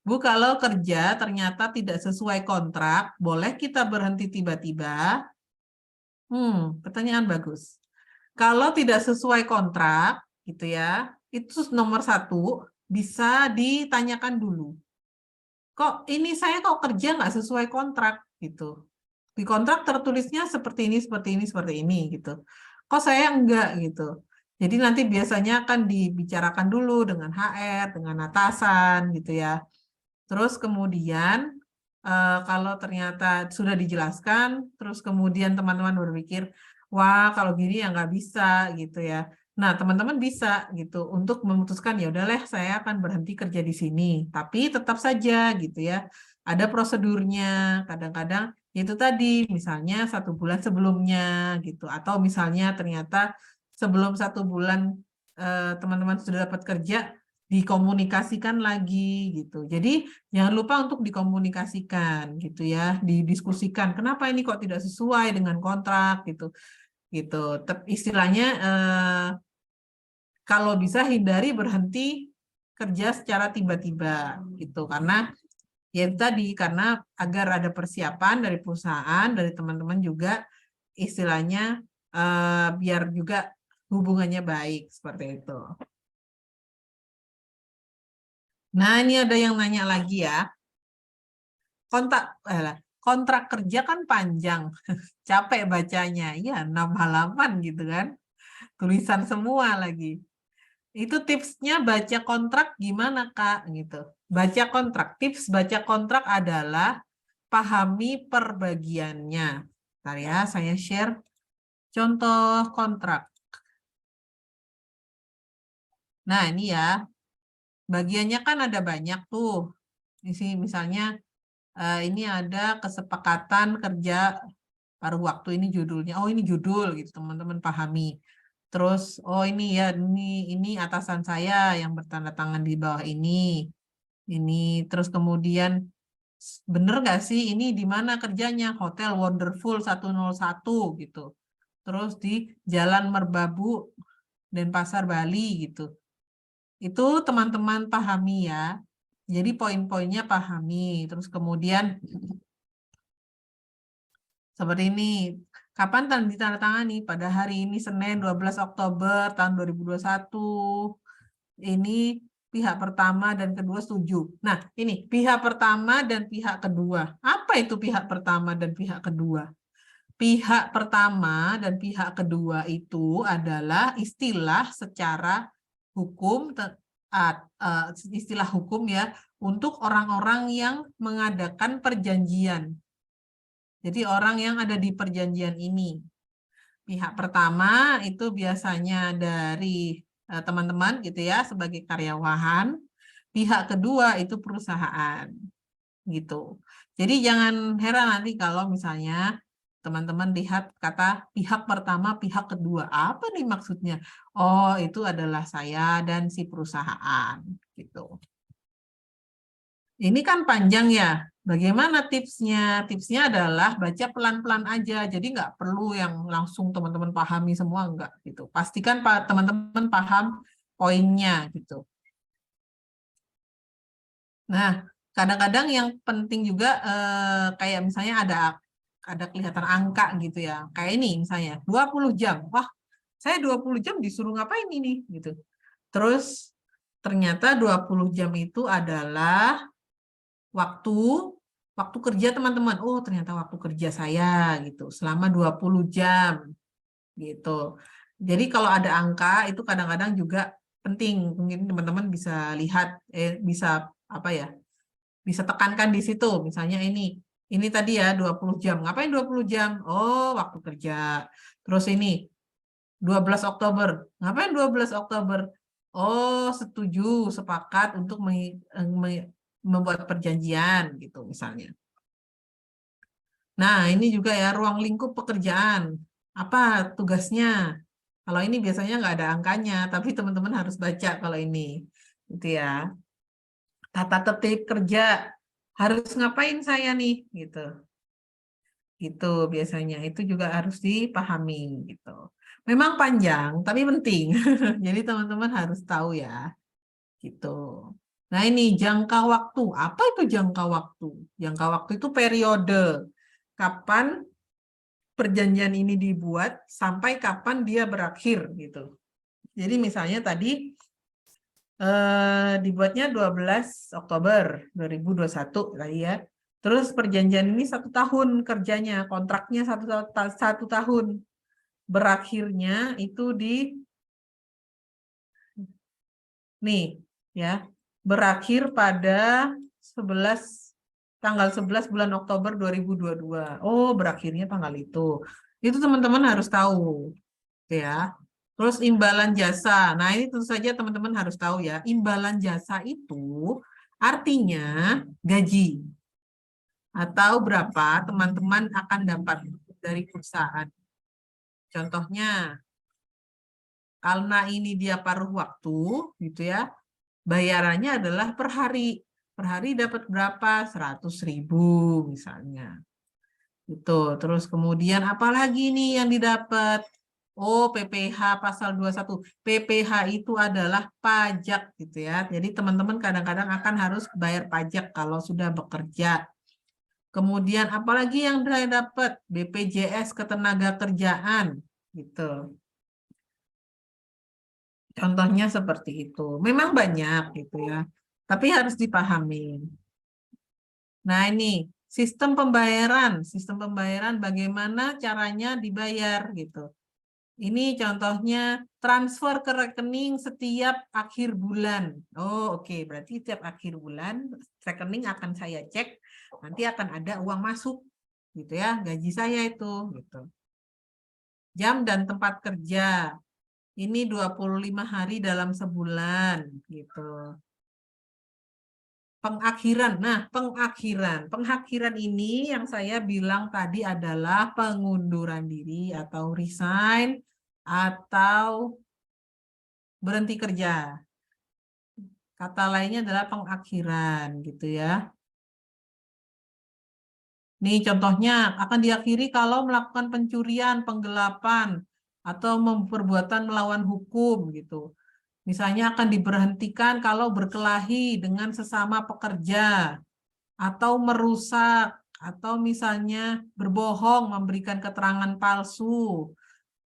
Bu, kalau kerja ternyata tidak sesuai kontrak, boleh kita berhenti tiba-tiba? Pertanyaan bagus. Kalau tidak sesuai kontrak, gitu ya, itu nomor 1 bisa ditanyakan dulu. Kok ini saya kok kerja nggak sesuai kontrak gitu. Di kontrak tertulisnya seperti ini, seperti ini, seperti ini gitu. Kok saya enggak gitu. Jadi nanti biasanya akan dibicarakan dulu dengan HR, dengan atasan gitu ya. Terus kemudian kalau ternyata sudah dijelaskan, terus kemudian teman-teman berpikir, wah kalau gini ya nggak bisa gitu ya. Nah, teman-teman bisa gitu untuk memutuskan ya udahlah saya akan berhenti kerja di sini, tapi tetap saja gitu ya. Ada prosedurnya. Kadang-kadang itu tadi misalnya 1 bulan sebelumnya gitu, atau misalnya ternyata sebelum 1 bulan teman-teman sudah dapat kerja dikomunikasikan lagi gitu. Jadi jangan lupa untuk dikomunikasikan gitu ya, didiskusikan. Kenapa ini kok tidak sesuai dengan kontrak gitu, gitu. Istilahnya kalau bisa hindari berhenti kerja secara tiba-tiba gitu, karena ya itu tadi karena agar ada persiapan dari perusahaan, dari teman-teman juga istilahnya biar juga hubungannya baik seperti itu. Nah, ini ada yang nanya lagi ya. Kontrak kerja kan panjang, capek bacanya. Ya, 6 halaman gitu kan. Tulisan semua lagi. Itu tipsnya baca kontrak gimana, Kak? Gitu. Baca kontrak. Tips baca kontrak adalah pahami perbagiannya. Bentar ya, saya share contoh kontrak. Nah, ini ya. Bagiannya kan ada banyak tuh. Ini misalnya ini ada kesepakatan kerja paruh waktu, ini judulnya. Oh, ini judul gitu, teman-teman pahami. Terus, oh ini ya, ini atasan saya yang bertanda tangan di bawah ini. Ini terus kemudian bener nggak sih ini di mana kerjanya? Hotel Wonderful 101 gitu. Terus di Jalan Merbabu Denpasar Bali gitu. Itu teman-teman pahami ya. Jadi poin-poinnya pahami. Terus kemudian seperti ini. Kapan ditandatangani? Pada hari ini Senin 12 Oktober tahun 2021. Ini pihak pertama dan kedua setuju. Nah, ini pihak pertama dan pihak kedua. Apa itu pihak pertama dan pihak kedua? Pihak pertama dan pihak kedua itu adalah istilah secara hukum, istilah hukum ya, untuk orang-orang yang mengadakan perjanjian. Jadi orang yang ada di perjanjian ini. Pihak pertama itu biasanya dari teman-teman gitu ya sebagai karyawan. Pihak kedua itu perusahaan gitu. Jadi jangan heran nanti kalau misalnya teman-teman lihat kata pihak pertama, pihak kedua. Apa nih maksudnya? Oh, itu adalah saya dan si perusahaan gitu. Ini kan panjang ya. Bagaimana tipsnya? Tipsnya adalah baca pelan-pelan aja. Jadi nggak perlu yang langsung teman-teman pahami semua, nggak gitu. Pastikan teman-teman paham poinnya gitu. Nah, kadang-kadang yang penting juga kayak misalnya ada kelihatan angka gitu ya. Kayak ini misalnya 20 jam. Wah, saya 20 jam disuruh ngapain ini gitu. Terus ternyata 20 jam itu adalah waktu kerja teman-teman. Oh, ternyata waktu kerja saya gitu selama 20 jam gitu. Jadi kalau ada angka itu kadang-kadang juga penting. Mungkin teman-teman bisa lihat bisa apa ya? Bisa tekankan di situ. Misalnya ini tadi ya 20 jam. Ngapain 20 jam? Oh, waktu kerja. Terus ini 12 Oktober. Ngapain 12 Oktober? Oh, setuju, sepakat untuk membuat perjanjian gitu misalnya. Nah, ini juga ya ruang lingkup pekerjaan. Apa tugasnya? Kalau ini biasanya nggak ada angkanya, tapi teman-teman harus baca kalau ini. Gitu ya. Tata tertib kerja. Harus ngapain saya nih? Gitu. Gitu biasanya. Itu juga harus dipahami gitu. Memang panjang, tapi penting. Jadi teman-teman harus tahu ya. Gitu. Nah, ini jangka waktu. Apa itu jangka waktu? Jangka waktu itu periode. Kapan perjanjian ini dibuat sampai kapan dia berakhir gitu. Jadi misalnya tadi dibuatnya 12 Oktober 2021 tadi ya. Terus perjanjian ini 1 tahun kerjanya, kontraknya 1 tahun. Berakhirnya itu di nih ya, berakhir pada tanggal 11 bulan Oktober 2022. Oh, berakhirnya tanggal itu. Itu teman-teman harus tahu, ya. Terus imbalan jasa. Nah, ini tentu saja teman-teman harus tahu ya. Imbalan jasa itu artinya gaji atau berapa teman-teman akan dapat dari perusahaan. Contohnya, karena ini dia paruh waktu, gitu ya, bayarannya adalah per hari. Per hari dapat berapa? 100.000 misalnya. Itu. Terus kemudian apalagi nih yang didapat? Oh, PPh pasal 21. PPh itu adalah pajak gitu ya. Jadi teman-teman kadang-kadang akan harus bayar pajak kalau sudah bekerja. Kemudian apalagi yang saya dapat? BPJS Ketenagakerjaan gitu. Contohnya seperti itu. Memang banyak gitu ya. Tapi harus dipahami. Nah, ini sistem pembayaran. Sistem pembayaran bagaimana caranya dibayar gitu. Ini contohnya transfer ke rekening setiap akhir bulan. Oh, oke. Berarti setiap akhir bulan rekening akan saya cek, nanti akan ada uang masuk gitu ya, gaji saya itu gitu. Jam dan tempat kerja. Ini 25 hari dalam sebulan gitu. Pengakhiran. Nah, pengakhiran. Pengakhiran ini yang saya bilang tadi adalah pengunduran diri atau resign atau berhenti kerja. Kata lainnya adalah pengakhiran gitu ya. Nih contohnya akan diakhiri kalau melakukan pencurian, penggelapan, atau perbuatan melawan hukum gitu. Misalnya akan diberhentikan kalau berkelahi dengan sesama pekerja, atau merusak, atau misalnya berbohong, memberikan keterangan palsu,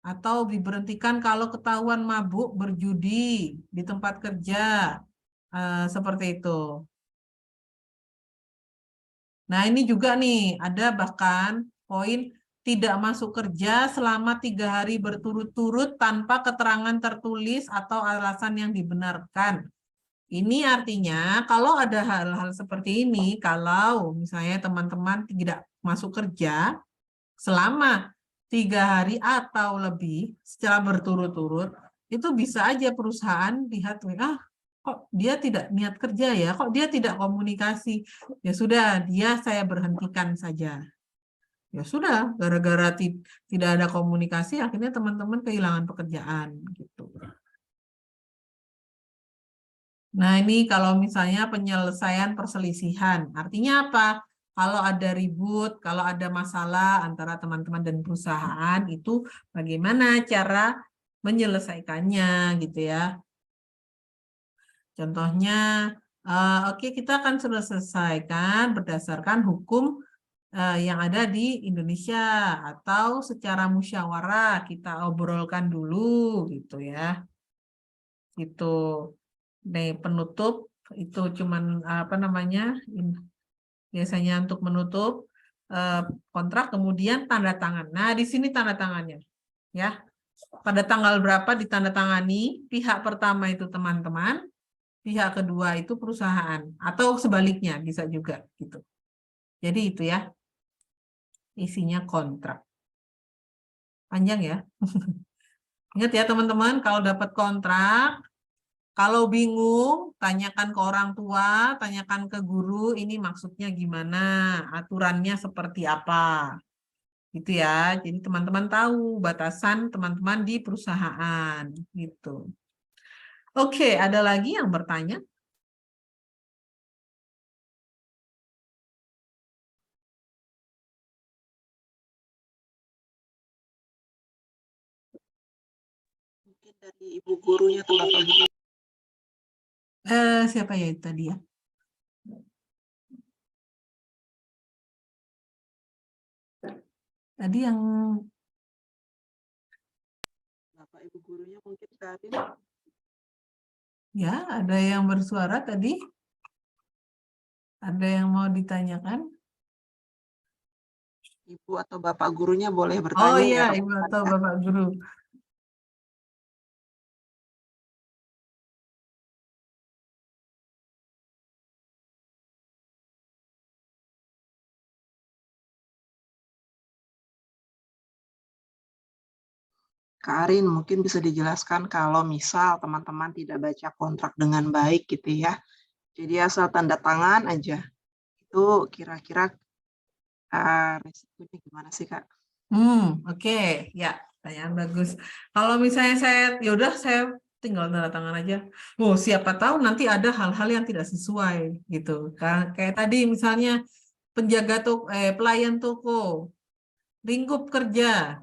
atau diberhentikan kalau ketahuan mabuk berjudi di tempat kerja. Seperti itu. Nah, ini juga nih, ada bahkan poin tidak masuk kerja selama 3 hari berturut-turut tanpa keterangan tertulis atau alasan yang dibenarkan. Ini artinya kalau ada hal-hal seperti ini, kalau misalnya teman-teman tidak masuk kerja selama 3 hari atau lebih secara berturut-turut, itu bisa aja perusahaan lihat, kok dia tidak niat kerja ya, kok dia tidak komunikasi. Ya sudah, dia saya berhentikan saja. Ya sudah, gara-gara tidak ada komunikasi, akhirnya teman-teman kehilangan pekerjaan gitu. Nah, ini kalau misalnya penyelesaian perselisihan, artinya apa? Kalau ada ribut, kalau ada masalah antara teman-teman dan perusahaan, itu bagaimana cara menyelesaikannya gitu ya. Contohnya, oke, kita akan selesaikan berdasarkan hukum yang ada di Indonesia atau secara musyawarah kita obrolkan dulu gitu ya. Itu. Nih, penutup itu cuman apa namanya? Biasanya untuk menutup kontrak kemudian tanda tangan. Nah, di sini tanda tangannya ya. Pada tanggal berapa ditandatangani? Pihak pertama itu teman-teman, pihak kedua itu perusahaan atau sebaliknya bisa juga gitu. Jadi itu ya isinya kontrak. Panjang ya. Ingat ya teman-teman, kalau dapat kontrak, kalau bingung, tanyakan ke orang tua, tanyakan ke guru, ini maksudnya gimana, aturannya seperti apa. Gitu ya. Jadi teman-teman tahu batasan teman-teman di perusahaan gitu. Oke, ada lagi yang bertanya? Mungkin dari ibu gurunya atau bapak guru. Siapa ya itu tadi ya? Tadi yang Bapak ibu gurunya mungkin saat ini. ya ada yang bersuara tadi. Ada yang mau ditanyakan? Ibu atau bapak gurunya boleh Oh bertanya iya, ya. Ibu atau Bapak Guru. Kak Arin, mungkin bisa dijelaskan kalau misal teman-teman tidak baca kontrak dengan baik gitu ya. Jadi asal tanda tangan aja. Itu kira-kira resikonya gimana sih, Kak? Oke, ya, pertanyaan bagus. Kalau misalnya ya udah saya tinggal tanda tangan aja. Oh, siapa tahu nanti ada hal-hal yang tidak sesuai gitu. Kayak tadi misalnya pelayan toko, lingkup kerja,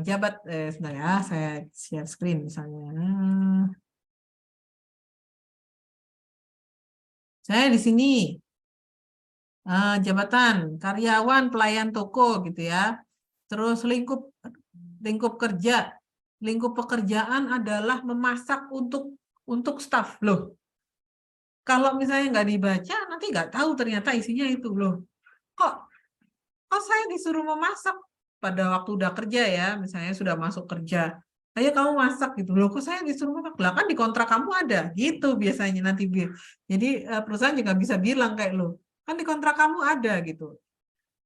jabat, sebentar ya, saya share screen misalnya. Saya di sini jabatan karyawan pelayan toko gitu ya. Terus lingkup kerja, lingkup pekerjaan adalah memasak untuk staf loh. Kalau misalnya nggak dibaca, nanti nggak tahu ternyata isinya itu loh. Kok saya disuruh memasak pada waktu udah kerja ya, misalnya sudah masuk kerja. Ayo kamu masak gitu loh. Kok saya disuruh masak? Lah kan di kontrak kamu ada, gitu biasanya nanti. Jadi perusahaan juga bisa bilang kayak lo, kan di kontrak kamu ada gitu.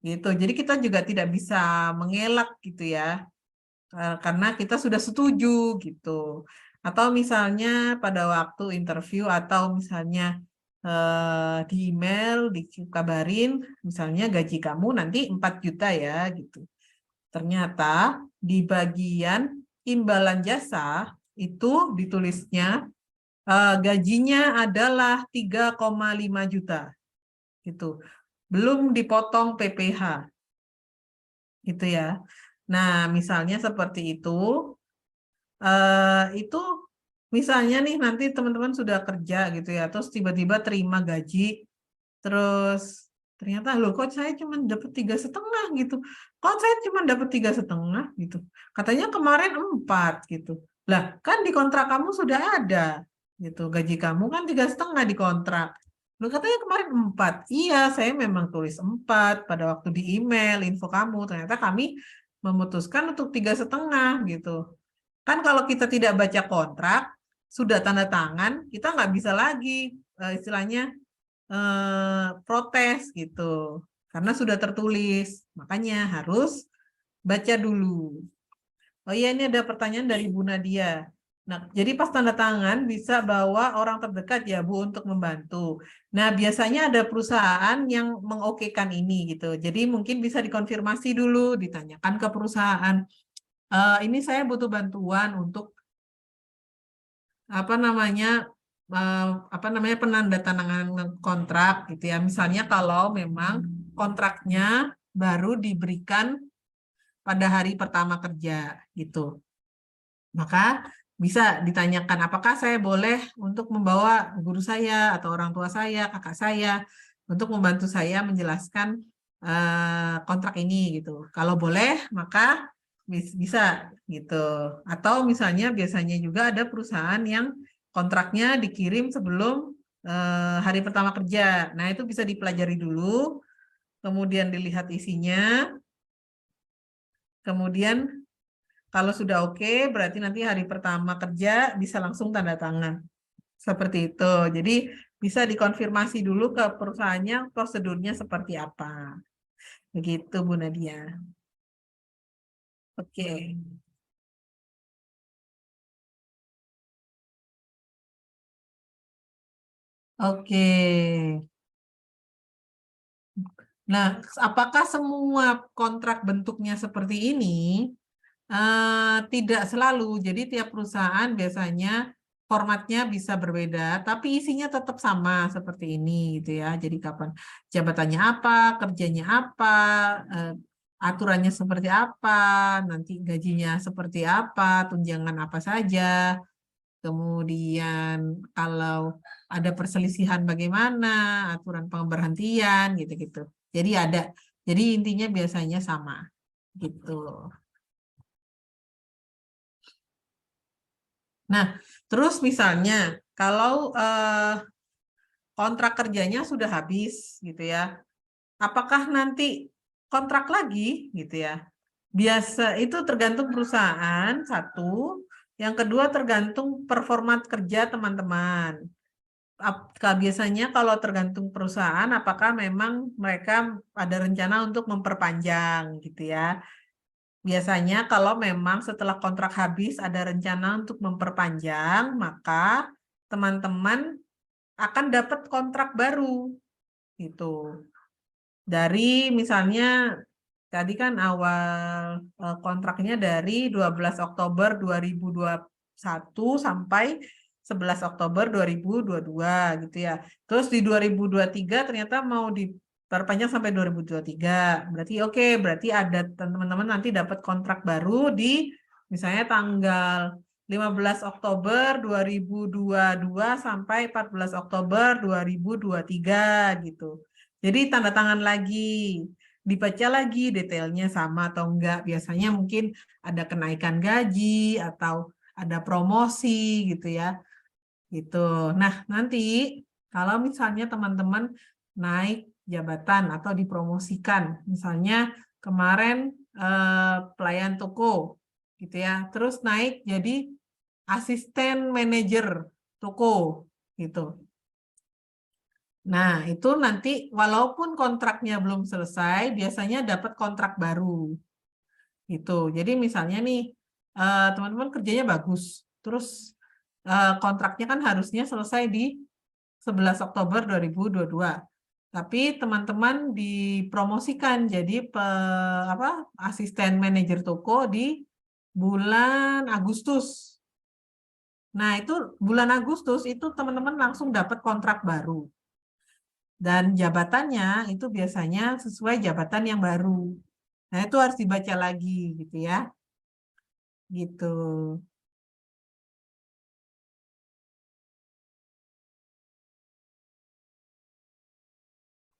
Gitu. Jadi kita juga tidak bisa mengelak gitu ya. Karena kita sudah setuju gitu. Atau misalnya pada waktu interview atau misalnya di email dikabarin misalnya gaji kamu nanti 4 juta ya gitu. Ternyata di bagian imbalan jasa itu ditulisnya gajinya adalah 3,5 juta gitu. Belum dipotong PPh. Gitu ya. Nah, misalnya seperti itu misalnya nih nanti teman-teman sudah kerja gitu ya, terus tiba-tiba terima gaji, terus ternyata loh kok saya cuma dapat 3,5 gitu, kok saya cuma dapat 3,5 gitu, katanya kemarin 4 gitu, lah kan di kontrak kamu sudah ada gitu, gaji kamu kan 3,5 di kontrak. Loh, katanya kemarin 4. Iya, saya memang tulis 4 pada waktu di email info kamu. Ternyata kami memutuskan untuk 3,5 gitu. Kan kalau kita tidak baca kontrak, sudah tanda tangan, kita nggak bisa lagi istilahnya protes gitu. Karena sudah tertulis. Makanya harus baca dulu. Oh iya, ini ada pertanyaan dari Bu Nadia. Nah, jadi pas tanda tangan bisa bawa orang terdekat ya Bu untuk membantu. Nah, biasanya ada perusahaan yang mengokekan ini gitu. Jadi mungkin bisa dikonfirmasi dulu, ditanyakan ke perusahaan. Ini saya butuh bantuan untuk apa namanya penandatanganan kontrak gitu ya. Misalnya kalau memang kontraknya baru diberikan pada hari pertama kerja gitu. Maka bisa ditanyakan apakah saya boleh untuk membawa guru saya atau orang tua saya, kakak saya untuk membantu saya menjelaskan kontrak ini gitu. Kalau boleh maka bisa gitu. Atau misalnya biasanya juga ada perusahaan yang kontraknya dikirim sebelum hari pertama kerja. Nah, itu bisa dipelajari dulu, kemudian dilihat isinya, kemudian kalau sudah oke, berarti nanti hari pertama kerja bisa langsung tanda tangan. Seperti itu. Jadi bisa dikonfirmasi dulu ke perusahaannya prosedurnya seperti apa. Begitu Bu Nadia. Oke. Oke. Nah, apakah semua kontrak bentuknya seperti ini? Tidak selalu. Jadi tiap perusahaan biasanya formatnya bisa berbeda, tapi isinya tetap sama seperti ini gitu ya. Jadi kapan jabatannya apa, kerjanya apa, aturannya seperti apa, nanti gajinya seperti apa, tunjangan apa saja. Kemudian kalau ada perselisihan bagaimana, aturan pemberhentian gitu-gitu. Jadi ada. Jadi intinya biasanya sama gitu. Nah, terus misalnya kalau kontrak kerjanya sudah habis gitu ya, apakah nanti kontrak lagi gitu ya? Biasa itu tergantung perusahaan satu, yang kedua tergantung performa kerja teman-teman. Biasanya kalau tergantung perusahaan, apakah memang mereka ada rencana untuk memperpanjang gitu ya? biasanya kalau memang setelah kontrak habis ada rencana untuk memperpanjang, maka teman-teman akan dapat kontrak baru gitu. Dari misalnya tadi kan awal kontraknya dari 12 Oktober 2021 sampai 11 Oktober 2022 gitu ya. Terus di 2023 ternyata mau diperpanjang sampai 2023. Berarti oke, berarti ada teman-teman nanti dapat kontrak baru di misalnya tanggal 15 Oktober 2022 sampai 14 Oktober 2023 gitu. Jadi tanda tangan lagi, dibaca lagi detailnya sama atau enggak. Biasanya mungkin ada kenaikan gaji atau ada promosi gitu ya. Gitu. Nah, nanti kalau misalnya teman-teman naik jabatan atau dipromosikan, misalnya kemarin pelayan toko gitu ya, terus naik jadi asisten manajer toko gitu. Nah, itu nanti walaupun kontraknya belum selesai, biasanya dapat kontrak baru. Gitu. Jadi misalnya nih, teman-teman kerjanya bagus, terus kontraknya kan harusnya selesai di 11 Oktober 2022. Tapi teman-teman dipromosikan jadi asisten manajer toko di bulan Agustus. Nah, itu bulan Agustus itu teman-teman langsung dapat kontrak baru. Dan jabatannya itu biasanya sesuai jabatan yang baru. Nah, itu harus dibaca lagi gitu ya. Gitu.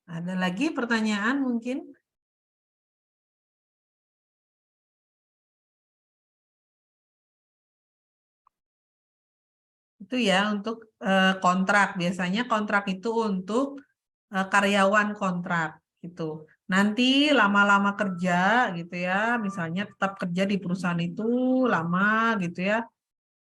Ada lagi pertanyaan mungkin? Itu ya untuk kontrak. Biasanya kontrak itu untuk karyawan kontrak gitu. Nanti lama-lama kerja gitu ya, misalnya tetap kerja di perusahaan itu lama gitu ya,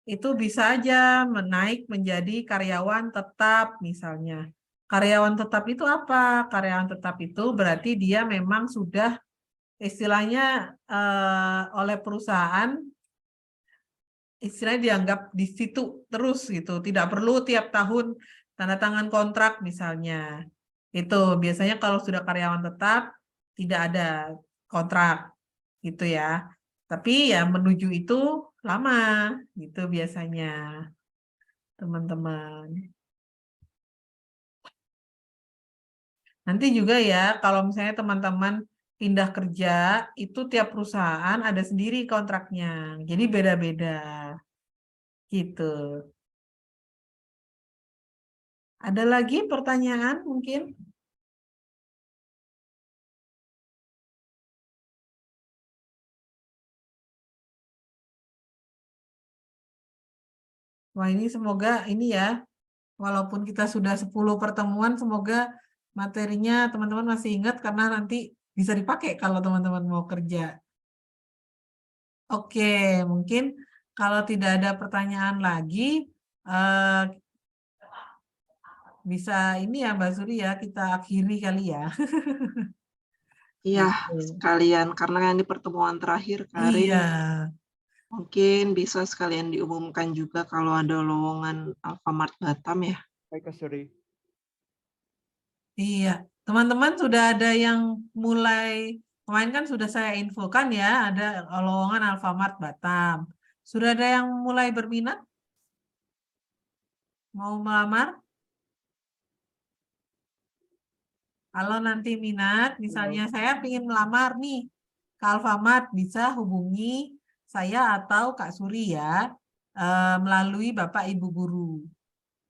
itu bisa aja menaik menjadi karyawan tetap misalnya. Karyawan tetap itu apa? Karyawan tetap itu berarti dia memang sudah istilahnya oleh perusahaan istilahnya dianggap di situ terus gitu, tidak perlu tiap tahun tanda tangan kontrak misalnya. Itu biasanya kalau sudah karyawan tetap tidak ada kontrak gitu ya. Tapi ya menuju itu lama gitu biasanya, teman-teman. Nanti juga ya kalau misalnya teman-teman pindah kerja itu tiap perusahaan ada sendiri kontraknya. Jadi beda-beda. Gitu. Ada lagi pertanyaan mungkin? Wah, ini semoga ini ya, walaupun kita sudah 10 pertemuan, semoga materinya teman-teman masih ingat karena nanti bisa dipakai kalau teman-teman mau kerja. Oke, mungkin kalau tidak ada pertanyaan lagi, eh, bisa ini ya Mbak Suri ya, kita akhiri kali ya. Iya, Gitu. sekalian karena ini pertemuan terakhir, Karin. Iya. Mungkin bisa sekalian diumumkan juga kalau ada lowongan Alfamart Batam ya. Baik, Kak Suri. Iya, teman-teman sudah ada yang mulai, kemarin kan sudah saya infokan ya, ada lowongan Alfamart Batam. Sudah ada yang mulai berminat? Mau melamar? Kalau nanti minat, misalnya saya ingin melamar nih ke Alfamart, bisa hubungi saya atau Kak Suri ya, melalui Bapak Ibu Guru.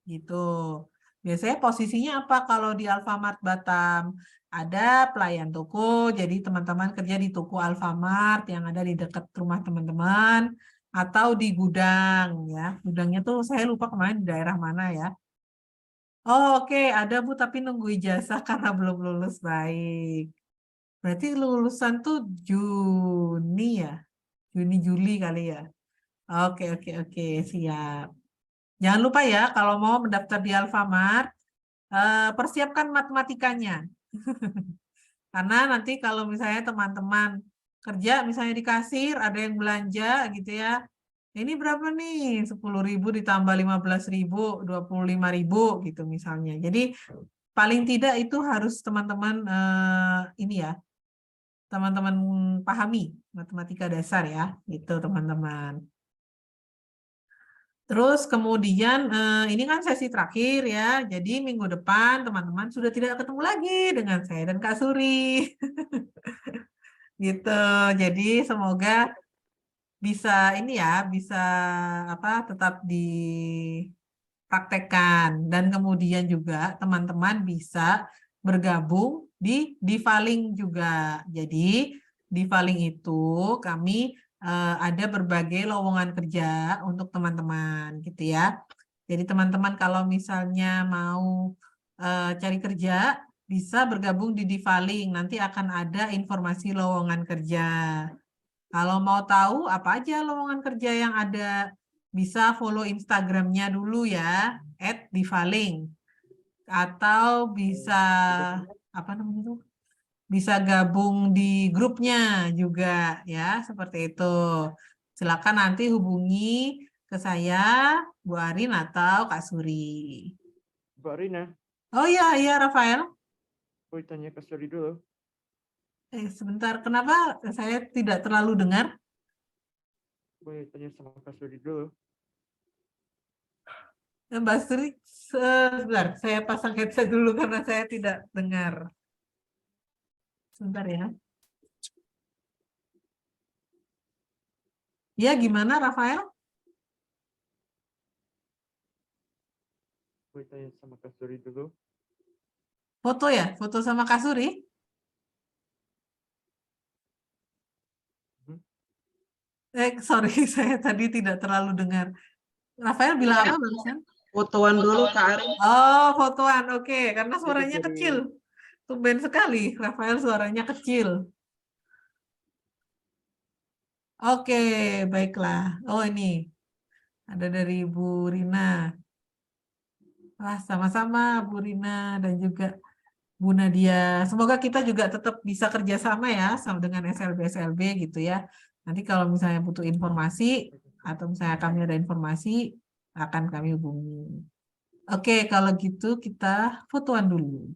Gitu. Biasanya posisinya apa kalau di Alfamart Batam? Ada pelayan toko, jadi teman-teman kerja di toko Alfamart yang ada di dekat rumah teman-teman, atau di gudang ya. Gudangnya tuh saya lupa kemarin di daerah mana ya. Oh, oke, ada Bu, tapi nunggu ijazah karena belum lulus baik. Berarti lulusan tuh Juni ya? Juni-Juli kali ya? Oke, oke, oke, siap. Jangan lupa ya, kalau mau mendaftar di Alfamart, persiapkan matematikanya. Karena nanti kalau misalnya teman-teman kerja misalnya di kasir, ada yang belanja gitu ya. Ini berapa nih? 10.000 ditambah 15.000, 25.000 gitu misalnya. Jadi paling tidak itu harus teman-teman ini ya, teman-teman pahami matematika dasar ya, gitu teman-teman. Terus kemudian ini kan sesi terakhir ya, jadi minggu depan teman-teman sudah tidak ketemu lagi dengan saya dan Kak Suri. Gitu. Jadi semoga bisa ini ya, bisa apa tetap dipraktekkan dan kemudian juga teman-teman bisa bergabung di Divaling juga. Jadi Divaling itu kami ada berbagai lowongan kerja untuk teman-teman gitu ya. Jadi teman-teman kalau misalnya mau cari kerja bisa bergabung di Divaling. Nanti akan ada informasi lowongan kerja. Kalau mau tahu apa aja lowongan kerja yang ada, bisa follow Instagramnya dulu ya, @divaling. Atau bisa apa namanya itu? Bisa gabung di grupnya juga ya, seperti itu. Silakan nanti hubungi ke saya, Bu Arin atau Kak Suri. Bu Arina, Oh iya, iya Rafael. boleh tanya Kak Suri dulu. Sebentar, kenapa saya tidak terlalu dengar? Boleh tanya sama Kak Suri dulu. Mbak Sri, sebentar, saya pasang headset dulu karena saya tidak dengar. Sebentar ya. Ya, gimana Rafael? Boleh tanya sama Kak Suri dulu. Foto ya? Foto sama Kak Suri? Sorry, saya tadi tidak terlalu dengar. Rafael bilang apa barusan? Fotoan dulu Kak Arin. Oh, fotoan. Oke, karena suaranya kecil. Tumben sekali, Rafael suaranya kecil. Oke, baiklah. Oh, ini ada dari Bu Rina. Wah, sama-sama Bu Rina dan juga Bu Nadia. Semoga kita juga tetap bisa kerjasama ya sama dengan SLB gitu ya. Nanti kalau misalnya butuh informasi atau misalnya kami ada informasi akan kami hubungi. Oke, kalau gitu kita fotoan dulu.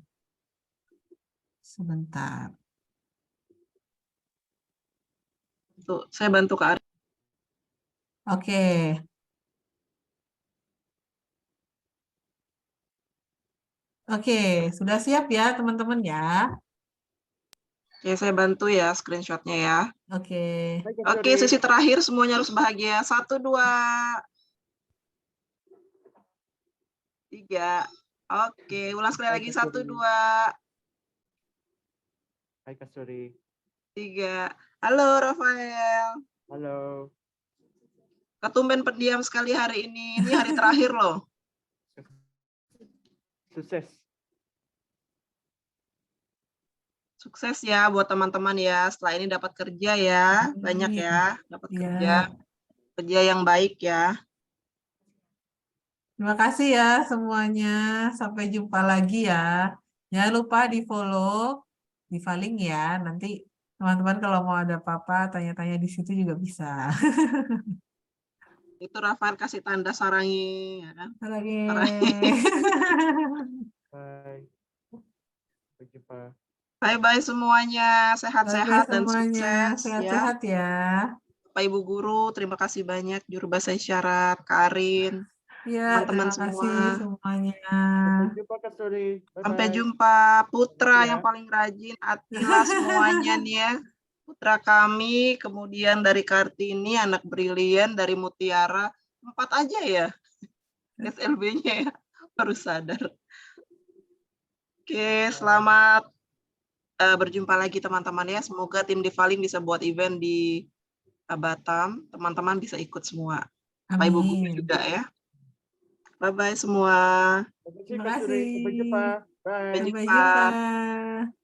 Sebentar. Tuh, saya bantu Kak Arin. Oke. Oke, sudah siap ya teman-teman ya. Oke, saya bantu ya screenshotnya ya. Oke. Hai, Kak Oke, Suri. sesi terakhir semuanya harus bahagia. 1, 2, 3. Oke, ulang sekali Hai, lagi. Kak 1, Suri. 2, Hai Kak Suri. 3. Halo Rafael. Halo. Ketumben pendiam sekali hari ini. Ini hari terakhir loh. Sukses. Sukses ya buat teman-teman ya. Setelah ini dapat kerja ya. Banyak ya. Dapat Ya. kerja. Kerja yang baik ya. Terima kasih ya semuanya. Sampai jumpa lagi ya. Jangan lupa di-follow, Divaling ya. Nanti teman-teman kalau mau ada apa-apa, tanya-tanya di situ juga bisa. Itu Rafael kasih tanda sarangi. Ya kan? Lagi. Bye. Sampai jumpa. Bye-bye semuanya. Sehat-sehat dan semuanya. sukses. Sehat-sehat ya. Bapak Ibu Guru, terima kasih banyak. Juru Bahasa Isyarat, Kak Arin. Ya, Teman-teman terima kasih semua. semuanya. Sampai jumpa Kak Suri. Bye-bye. Sampai jumpa. Putra Ya. yang paling rajin, Atila semuanya nih ya. Putra kami, kemudian dari Kartini, anak brilian, dari Mutiara. 4 aja ya SLB-nya ya, baru sadar. Oke, selamat berjumpa lagi teman-teman ya. Semoga tim Divaling bisa buat event di Batam. Teman-teman bisa ikut semua. Bapak Ibu Guru Amin. juga ya. Bye-bye semua. Terima kasih Terima Kak Suri. Sampai jumpa. kasih. Bye. Sampai Sampai jumpa. jumpa.